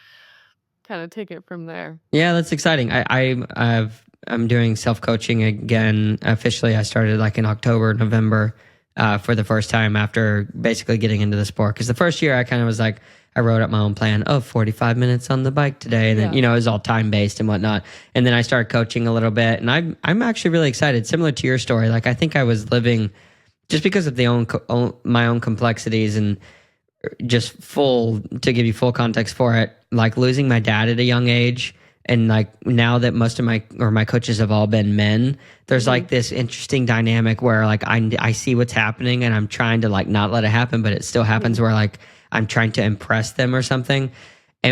kinda take it from there."
Yeah, that's exciting. I'm doing self coaching again. Officially, I started like in October, November, for the first time after basically getting into the sport. Because the first year, I kind of was like, I wrote up my own plan. Oh, 45 minutes on the bike today, and then
Yeah.
it was all time based and whatnot. And then I started coaching a little bit, and I'm actually really excited. Similar to your story, like I think I was living just because of my own complexities and just full to give you full context for it, like losing my dad at a young age, and like now that most of my coaches have all been men, there's like this interesting dynamic where like I see what's happening and I'm trying to like not let it happen, but it still happens,
Mhm.
where like I'm trying to impress them or something.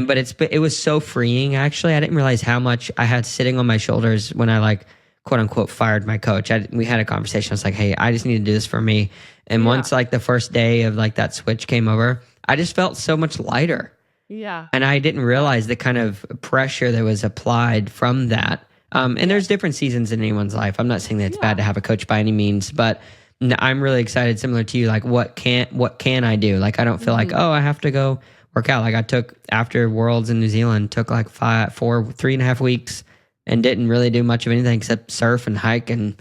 but it was so freeing. Actually, I didn't realize how much I had sitting on my shoulders when I like quote unquote fired my coach. We had a conversation. I was like, hey, I just need to do this for me. And once like the first day of like that switch came over, I just felt so much lighter.
Yeah.
And I didn't realize the kind of pressure that was applied from that. And there's different seasons in anyone's life. I'm not saying that it's bad to have a coach by any means, but I'm really excited, similar to you, like what can I do? Like, I don't feel like, oh, I have to go work out. Like I took after Worlds in New Zealand, took like 3.5 weeks and didn't really do much of anything except surf and hike and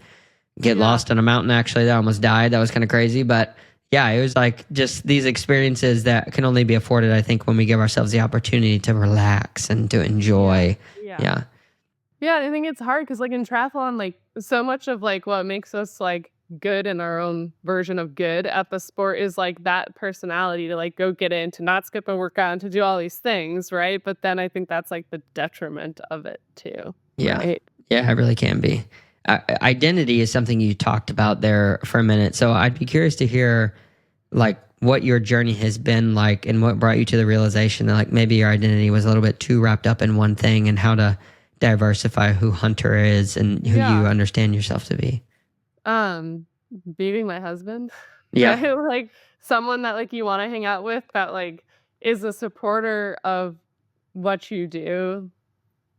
get lost on a mountain. Actually, that almost died. That was kind of crazy. But yeah, it was like just these experiences that can only be afforded, I think, when we give ourselves the opportunity to relax and to enjoy. Yeah.
Yeah, I think it's hard because like in triathlon, like so much of like what makes us like good in our own version of good at the sport is like that personality to like go get in, to not skip a workout, and to do all these things, right? But then I think that's like the detriment of it too.
Yeah.
Right?
Yeah, it really can be. Identity is something you talked about there for a minute. So I'd be curious to hear like what your journey has been like and what brought you to the realization that like maybe your identity was a little bit too wrapped up in one thing, and how to diversify who Hunter is and who you understand yourself to be.
Being my husband.
Yeah.
Right? Like someone that like you want to hang out with, that like is a supporter of what you do,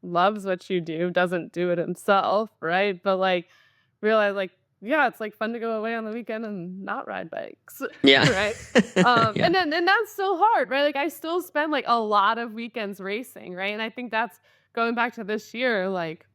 loves what you do, doesn't do it himself, right? But like realize like, yeah, it's like fun to go away on the weekend and not ride bikes.
Yeah.
Right. And that's still hard, right? Like I still spend like a lot of weekends racing, right? And I think that's going back to this year, like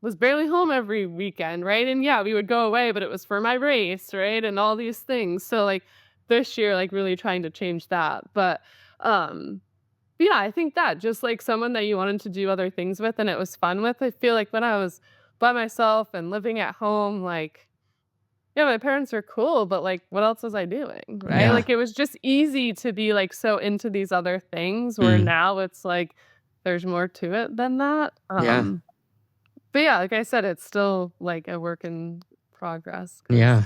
was barely home every weekend, right? And yeah, we would go away, but it was for my race, right? And all these things. So like this year, like really trying to change that. But yeah, I think that just like someone that you wanted to do other things with and it was fun with. I feel like when I was by myself and living at home, like, yeah, my parents are cool, but like what else was I doing? Right. Like it was just easy to be like so into these other things where now it's like there's more to it than that. But yeah, like I said, it's still like a work in progress.
Yeah.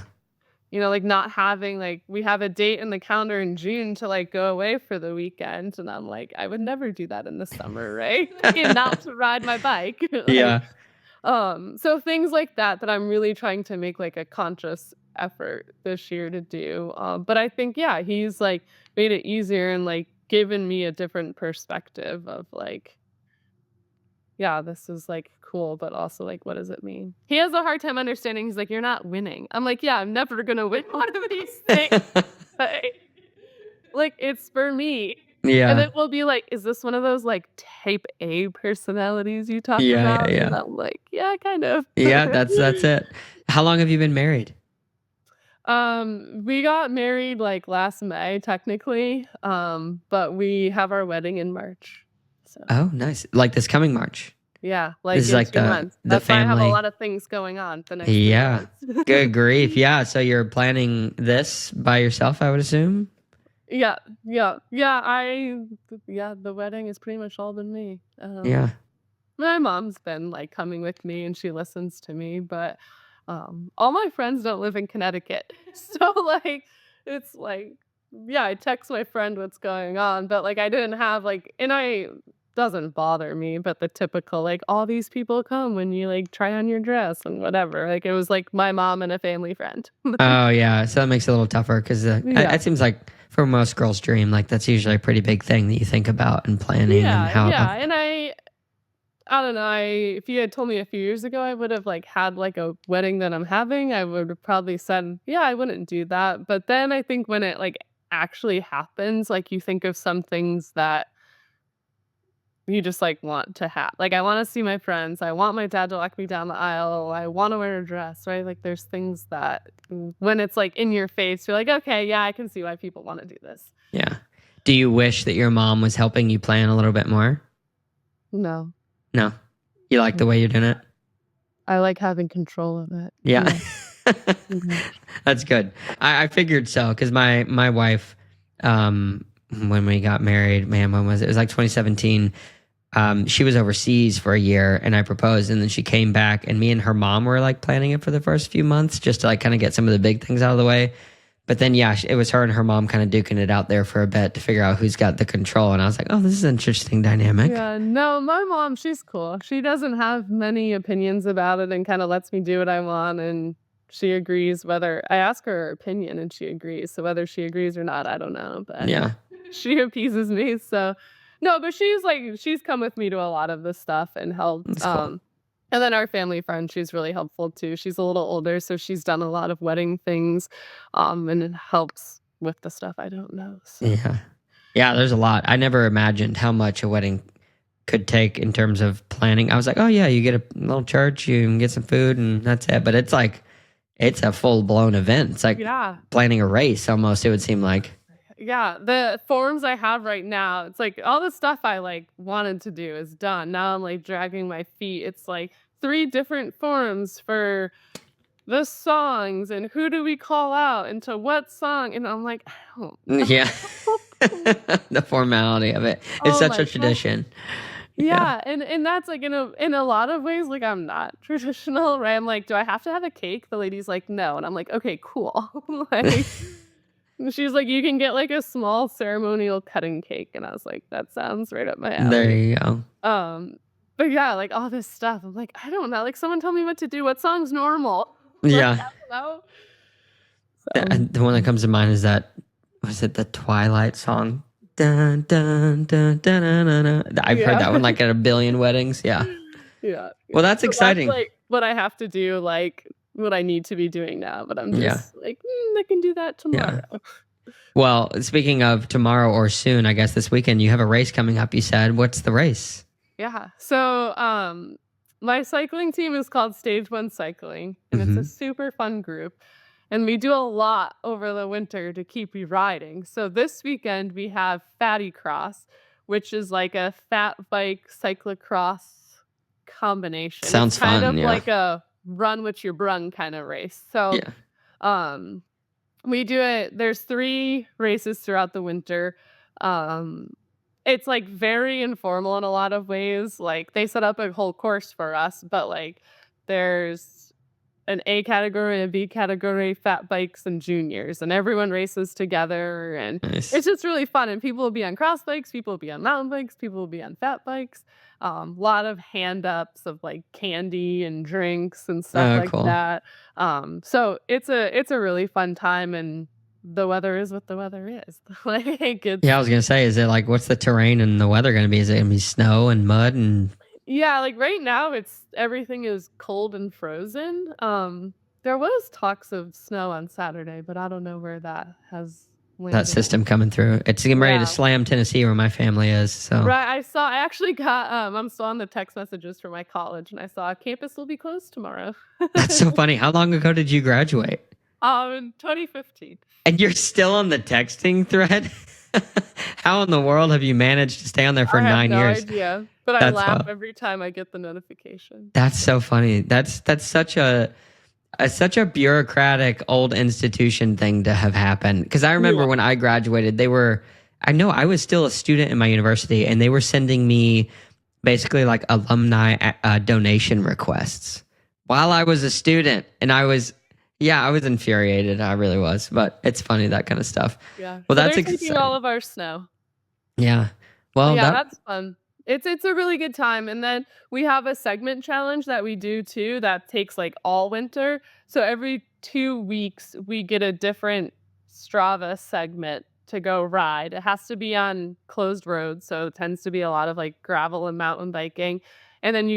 You know, like not having like we have a date in the calendar in June to like go away for the weekend, and I'm like, I would never do that in the summer, right? And not to ride my bike.
Yeah.
So things like that I'm really trying to make like a conscious effort this year to do. But I think he's like made it easier and like given me a different perspective of like, this is like cool, but also like, what does it mean? He has a hard time understanding. He's like, you're not winning. I'm like, I'm never gonna win one of these things. Like, it's for me.
Yeah.
And it will be like, is this one of those like type A personalities you talk about?
Yeah.
And I'm like, yeah, kind of.
Yeah, that's it. How long have you been married?
We got married like last May, technically. But we have our wedding in March. So.
Oh, nice. Like this coming March.
Yeah, like
this is like
2 months. That's
family.
why I have a lot of things going on the next 2 months.
Good grief. Yeah. So you're planning this by yourself, I would assume?
Yeah. The wedding has pretty much all been me. My mom's been like coming with me and she listens to me, but all my friends don't live in Connecticut. So like it's like I text my friend what's going on, but like I didn't have like, and I doesn't bother me, but the typical like all these people come when you like try on your dress and whatever. Like it was like my mom and a family friend.
Oh yeah, so that makes it a little tougher because it seems like for most girls' dream, like that's usually a pretty big thing that you think about and planning and how.
And I don't know. If you had told me a few years ago, I would have like had like a wedding that I'm having. I would have probably said, I wouldn't do that. But then I think when it like actually happens, like you think of some things that you just like want to have. Like I want to see my friends. I want my dad to walk me down the aisle. I want to wear a dress, right? Like there's things that when it's like in your face, you're like, okay, I can see why people want to do this.
Yeah. Do you wish that your mom was helping you plan a little bit more?
No.
You like the way you're doing it?
I like having control of it.
Yeah. That's good. I figured so because my wife, when we got married, man, when was it? It was like 2017. She was overseas for a year and I proposed, and then she came back and me and her mom were like planning it for the first few months just to like kind of get some of the big things out of the way. But then, yeah, it was her and her mom kind of duking it out there for a bit to figure out who's got the control. And I was like, oh, this is an interesting dynamic.
Yeah, no, my mom, she's cool. She doesn't have many opinions about it and kind of lets me do what I want. And she agrees whether I ask her opinion and she agrees. So whether she agrees or not, I don't know. But
Yeah,
she appeases me. So no, but she's come with me to a lot of this stuff and helped.
that's cool.
And then our family friend, she's really helpful too. She's a little older, so she's done a lot of wedding things, and it helps with the stuff I don't know. So
Yeah. Yeah, there's a lot. I never imagined how much a wedding could take in terms of planning. I was like, oh, yeah, you get a little church, you can get some food, and that's it. But it's like, it's a full blown event. It's like
yeah,
planning a race almost, it would seem like.
yeah. The forms I have right now, it's like all the stuff I like wanted to do is done. Now I'm like dragging my feet. It's like 3 different forms for the songs and who do we call out into what song, and I'm like, I don't
Yeah.
know.
The formality of it. It's
Oh
such
my
a
god.
tradition. Yeah.
Yeah, and that's like in a lot of ways, like I'm not traditional, right? I'm like, do I have to have a cake? The lady's like, no, and I'm like, okay, cool. Like, she's like, you can get like a small ceremonial cutting cake, and I was like, that sounds right up my
There
alley.
you go.
Um, but yeah, like all this stuff, I'm like, I don't know. Like, someone tell me what to do. What song's normal? Like,
Yeah.
I don't know. So
The one that comes to mind is that, was it the Twilight song? Dun, dun, dun, dun, dun, dun, dun. I've heard
yeah.
that one like at a billion weddings. Yeah.
Yeah,
Well,
yeah.
that's
So that's,
exciting.
like, what I have to do, like, what I need to be doing now, but I'm
Yeah.
just like, I can do that
Yeah.
tomorrow."
Well, speaking of tomorrow or soon, I guess this weekend, you have a race coming up, you said. What's the race?
Yeah. So, my cycling team is called Stage 1 Cycling, and it's a
Hmm.
super fun group, and we do a lot over the winter to keep you riding. So this weekend, we have Fatty Cross, which is like a fat bike cyclocross combination. It's
Sounds
kind
fun.
of
Yeah.
like a run with your brun kinda race. So,
Yeah.
um we do it there's 3 races throughout the winter. Um, it's, like, very informal in a lot of ways, like, they set up a whole course for us, but, like, there's an A category, a B category, fat bikes, and juniors, and everyone races together, and
Nice.
it's just really fun, and people will be on cross bikes, people will be on mountain bikes, people will be on fat bikes, lot of hand ups of, like, candy and drinks and stuff
Oh,
like
cool.
that, so it's a really fun time, and the weather is what the weather is, like,
Yeah, I
it's
was going to say, is it like, what's the terrain and the weather going to be? Is it going to be snow and mud and
yeah, like, right now, it's everything is cold and frozen, there was talks of snow on Saturday, but I don't know where that has
that
landed.
system coming through? It's getting ready to
Yeah.
slam Tennessee where my family is. So
Right, I actually got, I'm still on the text messages for my college, and I saw campus will be closed tomorrow.
that's so funny. How long ago did you graduate?
In 2015.
And you're still on the texting thread? How in the world have you managed to stay on there for
I have
9
no
years?
idea, but I
That's
laugh
wild.
every time I get the notification.
That's so funny. That's such a bureaucratic old institution thing to have happened. Because I remember
Yeah.
when I graduated, I know I was still a student in my university, and they were sending me basically like alumni donation requests while I was a student, and yeah, I was infuriated. I really was, but it's funny, that kind of stuff.
Yeah.
Well,
So
that's
they're taking all
exciting.
of our snow.
Yeah.
But
Well,
yeah,
that
that's fun. It's a really good time, and then we have a segment challenge that we do too that takes, like, all winter. So every 2 weeks, we get a different Strava segment to go ride. It has to be on closed roads, so it tends to be a lot of, like, gravel and mountain biking, and then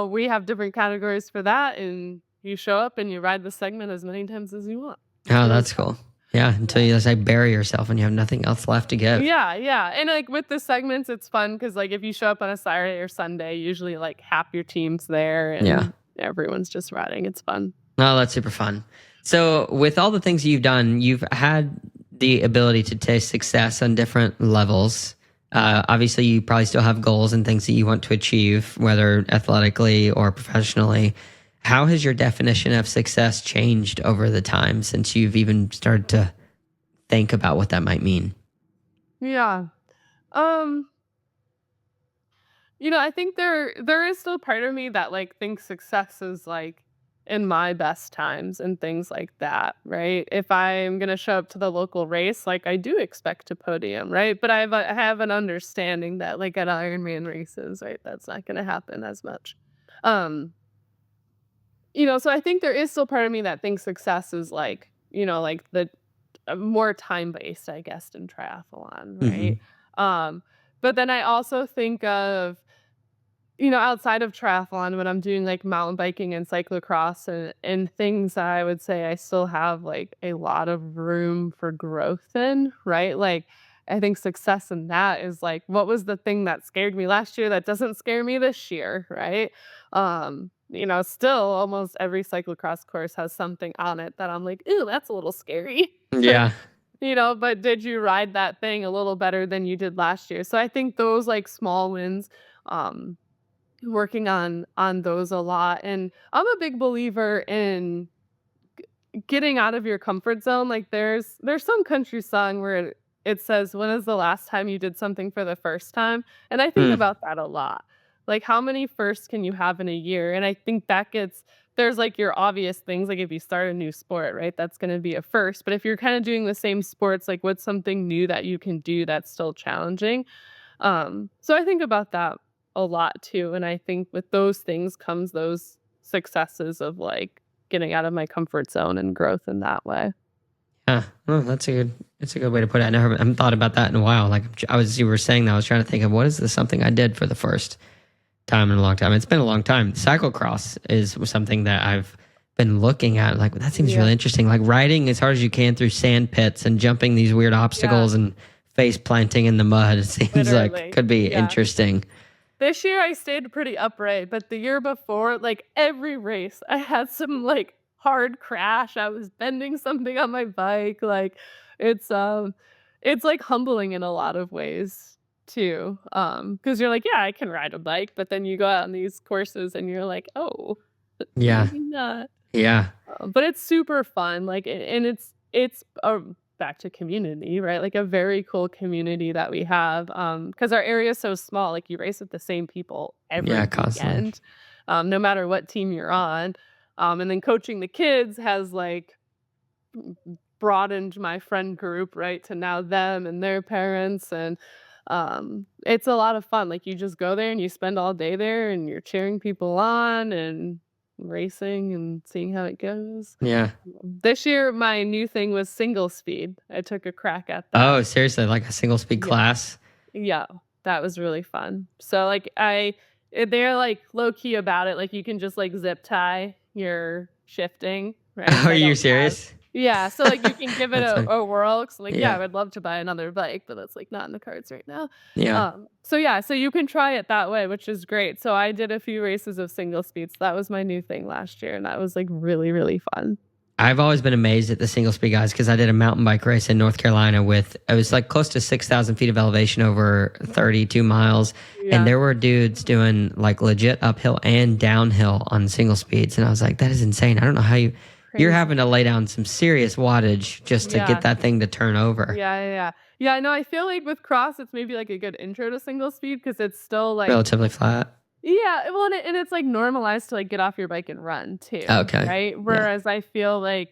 we have different categories for that, and you show up and you ride the segment as many times as you want. It's
oh,
really
that's
fun.
cool. Yeah, until
Yeah.
you just like bury yourself and you have nothing else left to give.
Yeah, yeah, and, like, with the segments, it's fun because like, if you show up on a Saturday or Sunday, usually, like, half your team's there
Yeah.
and everyone's just riding, it's fun.
Oh, that's super fun. So, with all the things you've done, you've had the ability to taste success on different levels. Obviously, you probably still have goals and things that you want to achieve, whether athletically or professionally. How has your definition of success changed over the time since you've even started to think about what that might mean?
Yeah. Um, I think there is still part of me that, like, thinks success is, like, in my best times and things like that, right? If I'm gonna show up to the local race, like, I do expect to podium, right? But I have an understanding that, like, at Ironman races, right, that's not gonna happen as much. Um, so I think there is still part of me that thinks success is like, like the more time-based, I guess, in triathlon,
Hmm.
right? Um, but then I also think of, outside of triathlon, when I'm doing like mountain biking and cyclocross and things that I would say I still have like a lot of room for growth in, right? Like, I think success in that is like, what was the thing that scared me last year that doesn't scare me this year, right? Still almost every cyclocross course has something on it that I'm like, ooh, that's a little scary. But
Yeah.
but did you ride that thing a little better than you did last year? So I think those like small wins, um, working on those a lot, and I'm a big believer in getting out of your comfort zone. Like, there's some country song where it says, "When is the last time you did something for the first time?" And I think
Mm.
about that a lot. Like, how many firsts can you have in a year? And I think that gets there's, like, your obvious things, like, if you start a new sport, right, that's gonna be a first, but if you're kinda doing the same sports, like, what's something new that you can do that's still challenging? So I think about that a lot too, and I think with those things comes those successes of, like, getting out of my comfort zone and growth in that way.
Yeah, well, that's a good way to put it. I haven't thought about that in a while. Like you were saying that, I was trying to think of what is this something I did for the first time in a long time. It's been a long time. Cyclocross is something that I've been looking at. Like, that seems
Yeah.
really interesting. Like riding as hard as you can through sand pits and jumping these weird
Yeah,
obstacles and face planting in the mud. It seems like
literally.
could be
Yeah.
interesting.
This year I stayed pretty upright, but the year before, like, every race, I had some, like, hard crash. I was bending something on my bike, like, it's, um it's, like, humbling in a lot of ways too, because 'cause you're like, "Yeah, I can ride a bike," but then you go out on these courses and you're like, "Oh,
Yeah,
maybe not."
yeah,
But it's super fun, like, and it's back to community, right? Like, a very cool community that we have, because our area is so small, like, you race with the same people
yeah,
every
constantly.
weekend, no matter what team you're on, and then coaching the kids has, like, broadened my friend group, right, to now them and their parents, and, it's a lot of fun, like, you just go there and you spend all day there and you're cheering people on and racing and seeing how it goes.
Yeah.
This year, my new thing was single speed. I took a crack at that.
Oh, seriously, like a single speed
Yeah.
class?
Yeah, that was really fun. So, like, they're, like, low key about it, like, you can just, like, zip tie your shifting, right?
Are
I
you
don't have
serious?
Yeah, so, like, you can give it
That's
a
funny.
a whirl 'cause, like, yeah, I
Yeah,
would love to buy another bike, but that's, like, not in the cards right now.
yeah.
So yeah, so you can try it that way, which is great. So I did a few races of single speeds. That was my new thing last year, and that was, like, really, really fun.
I've always been amazed at the single speed guys because I did a mountain bike race in North Carolina with, it was like close to 6,000 feet of elevation over 32 miles. And
Yeah.
there were dudes doing like legit uphill and downhill on single speeds. And I was like, that is insane. I don't know how you're
Crazy.
having to lay down some serious wattage just to get
Yeah.
that thing to turn over.
Yeah, yeah, yeah. Yeah, no, I feel like with cross, it's maybe like a good intro to single speed because it's still like
Relatively flat.
yeah, well, and it's like normalized to like get off your bike and run too,
Okay.
right?
Yeah.
Whereas I feel like,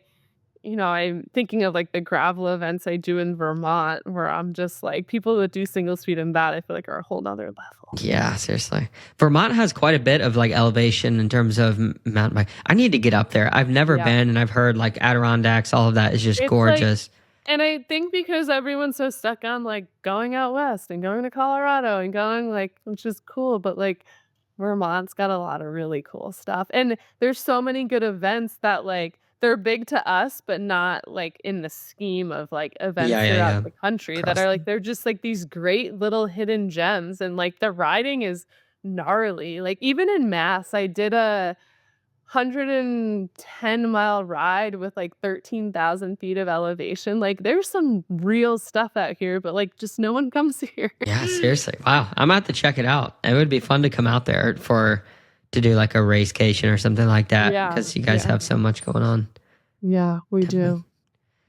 I'm thinking of like the gravel events I do in Vermont where I'm just like people that do single speed and that I feel like are a whole nother level.
Yeah, seriously. Vermont has quite a bit of like elevation in terms of mountain bike. I need to get up there. I've never
Yeah.
been, and I've heard like Adirondacks, all of that is just
It's like
gorgeous.
And I think because everyone's so stuck on, like, going out west and going to Colorado and going, like which is cool, but, like, Vermont's got a lot of really cool stuff, and there's so many good events that, like, they're big to us, but not, like, in the scheme of, like, events
Yeah, yeah,
throughout
yeah.
the country that
Across
are,
the,
like they're just, like, these great little hidden gems, and, like, the riding is gnarly. Like, even in Mass, I did a 110-mile ride with, like, 13,000 feet of elevation. Like, there's some real stuff out here, but, like, just no one comes here.
yeah, seriously. Wow. I'm gonna have to check it out. It would be fun to come out there to do like a racecation or something like that
Yeah,
because you guys
yeah.
have so much going on.
Yeah, we
Definitely.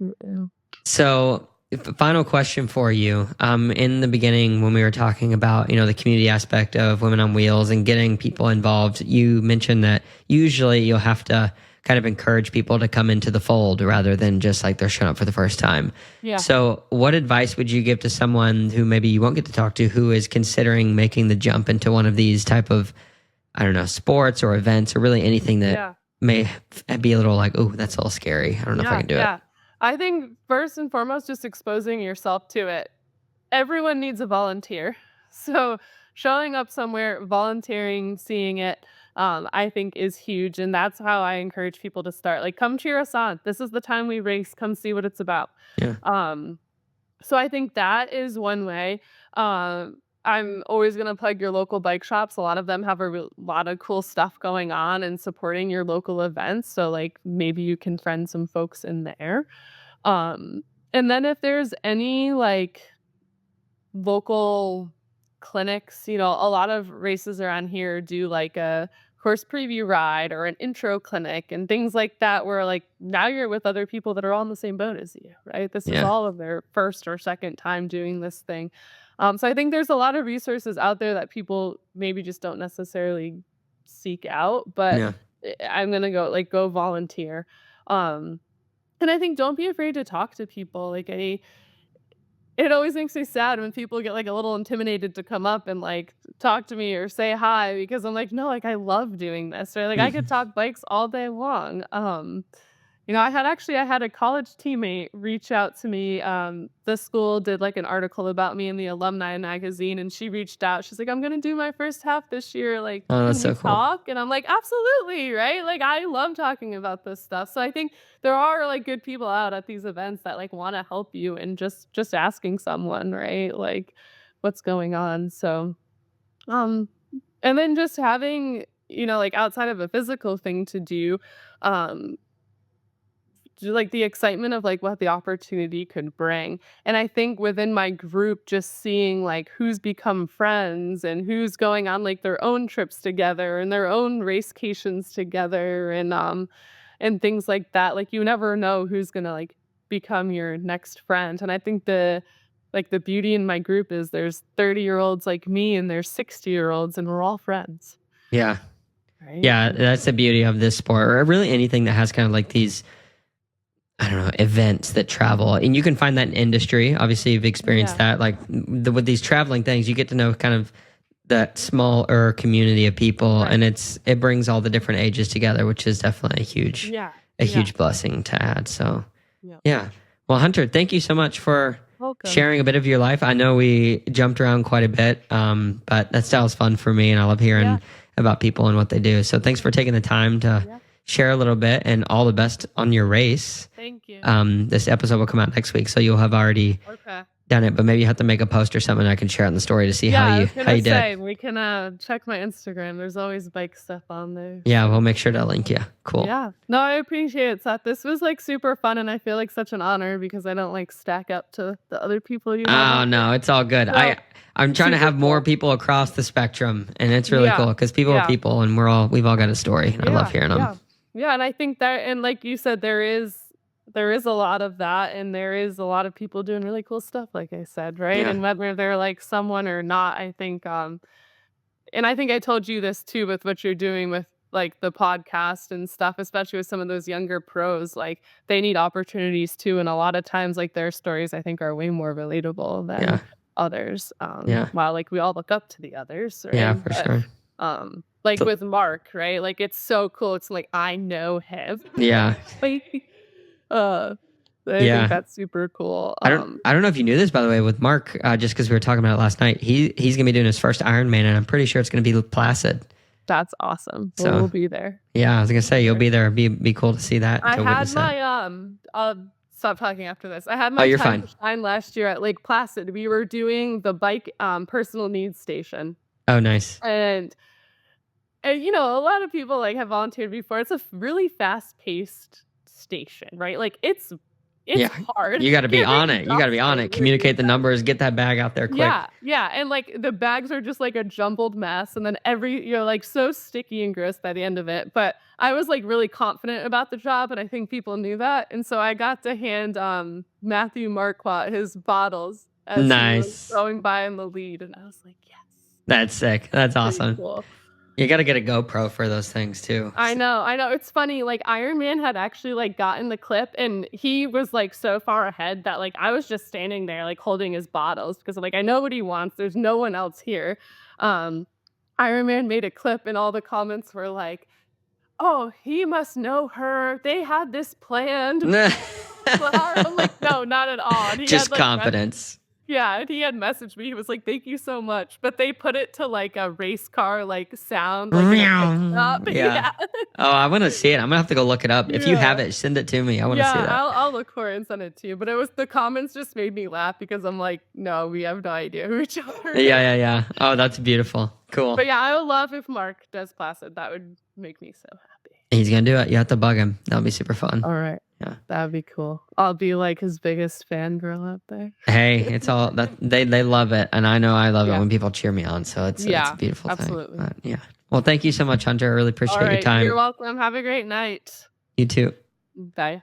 do. We do.
So, final question for you. In the beginning, when we were talking about the community aspect of Women on Wheels and getting people involved, you mentioned that usually you'll have to kind of encourage people to come into the fold rather than just like they're showing up for the first time.
Yeah.
So what advice would you give to someone who maybe you won't get to talk to, who is considering making the jump into one of these type of, I don't know, sports or events or really anything that may be a little like, oh, that's a little scary. I don't know if I can do it.
I think first and foremost, just exposing yourself to it. Everyone needs a volunteer. So showing up somewhere, volunteering, seeing it, I think is huge. And that's how I encourage people to start. Like, come cheer us on. This is the time we race. Come see what it's about.
Yeah.
So I think that is one way. I'm always going to plug your local bike shops. A lot of them have a lot of cool stuff going on and supporting your local events. So like maybe you can friend some folks in there. Um, and then if there's any like local clinics, a lot of races around here do like a course preview ride or an intro clinic and things like that where like now you're with other people that are all in the same boat as you, right? This is all of their first or second time doing this thing. So I think there's a lot of resources out there that people maybe just don't necessarily seek out, but I'm going to go volunteer. And I think don't be afraid to talk to people. It always makes me sad when people get like a little intimidated to come up and like talk to me or say hi because I'm like, no, like I love doing this. Or like I could talk bikes all day long. I had a college teammate reach out to me. The school did like an article about me in the alumni magazine, and she reached out. She's like, I'm gonna do my first half this year. Like,
oh, that's
can
so
we
cool.
talk? And I'm like, absolutely, right? Like, I love talking about this stuff. So I think there are like good people out at these events that like want to help you, and just asking someone, right? Like, what's going on? So, and then just having like outside of a physical thing to do, like the excitement of like what the opportunity could bring. And I think within my group, just seeing like who's become friends and who's going on like their own trips together and their own racecations together and things like that. Like you never know who's gonna like become your next friend. And I think the beauty in my group is there's 30-year-olds like me and there's 60-year-olds and we're all friends.
Yeah.
Right?
Yeah, that's the beauty of this sport, or really anything that has kind of like these, I don't know, events that travel. And you can find that in industry. Obviously, you've experienced that. Like with these traveling things, you get to know kind of that smaller community of people, and it brings all the different ages together, which is definitely a huge blessing to add. So, yeah. Well, Hunter, thank you so much for sharing a bit of your life. I know we jumped around quite a bit, but that style's fun for me, and I love hearing about people and what they do. So thanks for taking the time to share a little bit, and all the best on your race.
Thank you.
This episode will come out next week, so you'll have already done it, but maybe you have to make a post or something I can share it in the story to see how you did.
We can check my Instagram. There's always bike stuff on there.
Yeah, we'll make sure to link you. Cool.
Yeah. No, I appreciate it, Seth. This was like super fun, and I feel like such an honor because I don't like stack up to the other people you have.
Oh, no, it's all good. So, I'm trying to have more people across the spectrum, and it's really cool because people are people, and we've all got a story, and I love hearing them.
Yeah, and I think that, and like you said, there is a lot of that, and there is a lot of people doing really cool stuff, like I said, right?
Yeah.
And whether they're like someone or not, I think, and I think I told you this too with what you're doing with like the podcast and stuff, especially with some of those younger pros, like they need opportunities too, and a lot of times like their stories I think are way more relatable than others. While like we all look up to the others, right?
Yeah, for sure.
Like with Mark, right? Like it's so cool. It's like I know him.
Yeah.
I think that's super cool.
I don't know if you knew this, by the way, with Mark, just because we were talking about it last night. He's gonna be doing his first Ironman, and I'm pretty sure it's gonna be Placid.
That's awesome.
So
we'll be there.
Yeah, I was gonna say you'll be there. Be cool to see that.
I had my I'll stop talking after this. I had my time to shine last year at Lake Placid. We were doing the bike personal needs station.
Oh, nice.
And a lot of people like have volunteered before. It's a really fast-paced station, right? Like it's hard.
You got to be on it. You got to be on it. Communicate the numbers. Get that bag out there quick.
Yeah. And like the bags are just like a jumbled mess, and then you're like so sticky and gross by the end of it. But I was like really confident about the job, and I think people knew that. And so I got to hand Matthew Marquardt his bottles as he was going by in the lead, and I was like, yes.
That's sick. That's awesome.
Cool.
You got to get a GoPro for those things too.
I know. It's funny, like, Iron Man had actually, like, gotten the clip, and he was, like, so far ahead that, like, I was just standing there, like, holding his bottles because, like, I know what he wants, there's no one else here. Um, Iron Man made a clip, and all the comments were like, "Oh, he must know her. They had this planned." I'm like, "No, not at all." And he
Just
had, like,
confidence.
yeah, and he had messaged me. He was like, "Thank you so much." But they put it to, like, a race car, like, sound, like, and it picked up.
Yeah.
Yeah.
Oh, I want to see it. I'm gonna have to go look it up. If you have
Yeah.
it, send it to me. I want to see
Yeah,
that.
I'll look for it and send it to you. But it was the comments just made me laugh because I'm like, "No, we have no idea who each other is."
Yeah. Oh, that's beautiful. Cool.
But yeah, I would love if Mark does Placid. That would make me so happy.
He's gonna do it. You have to bug him. That'll be super fun.
All right.
Yeah.
That'd be cool. I'll be like his biggest fangirl out there.
Hey, it's all that they love it, and I know I love it
Yeah.
when people cheer me on. So it's a beautiful
absolutely.
thing. Yeah. Well, thank you so much, Hunter. I really appreciate
All
your
right,
time.
you're welcome. Have a great night.
You too.
Bye.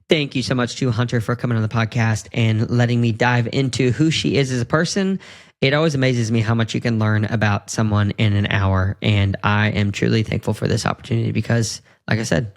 Thank you so much to Hunter for coming on the podcast and letting me dive into who she is as a person. It always amazes me how much you can learn about someone in an hour. And I am truly thankful for this opportunity because, like I said,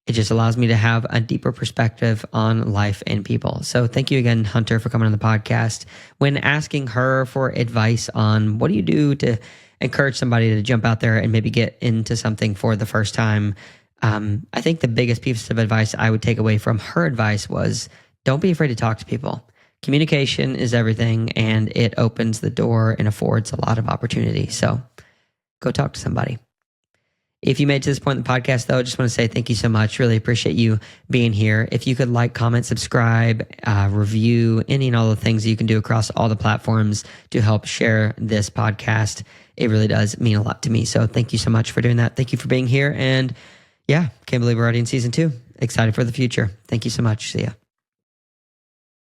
it just allows me to have a deeper perspective on life and people. So thank you again, Hunter, for coming on the podcast. When asking her for advice on what do you do to encourage somebody to jump out there and maybe get into something for the first time, I think the biggest piece of advice I would take away from her advice was don't be afraid to talk to people. Communication is everything, and it opens the door and affords a lot of opportunity. So go talk to somebody. If you made it to this point in the podcast, though, I just want to say thank you so much. Really appreciate you being here. If you could like, comment, subscribe, review, any and all the things that you can do across all the platforms to help share this podcast, it really does mean a lot to me. So thank you so much for doing that. Thank you for being here. And yeah, can't believe we're already in season 2. Excited for the future. Thank you so much. See ya.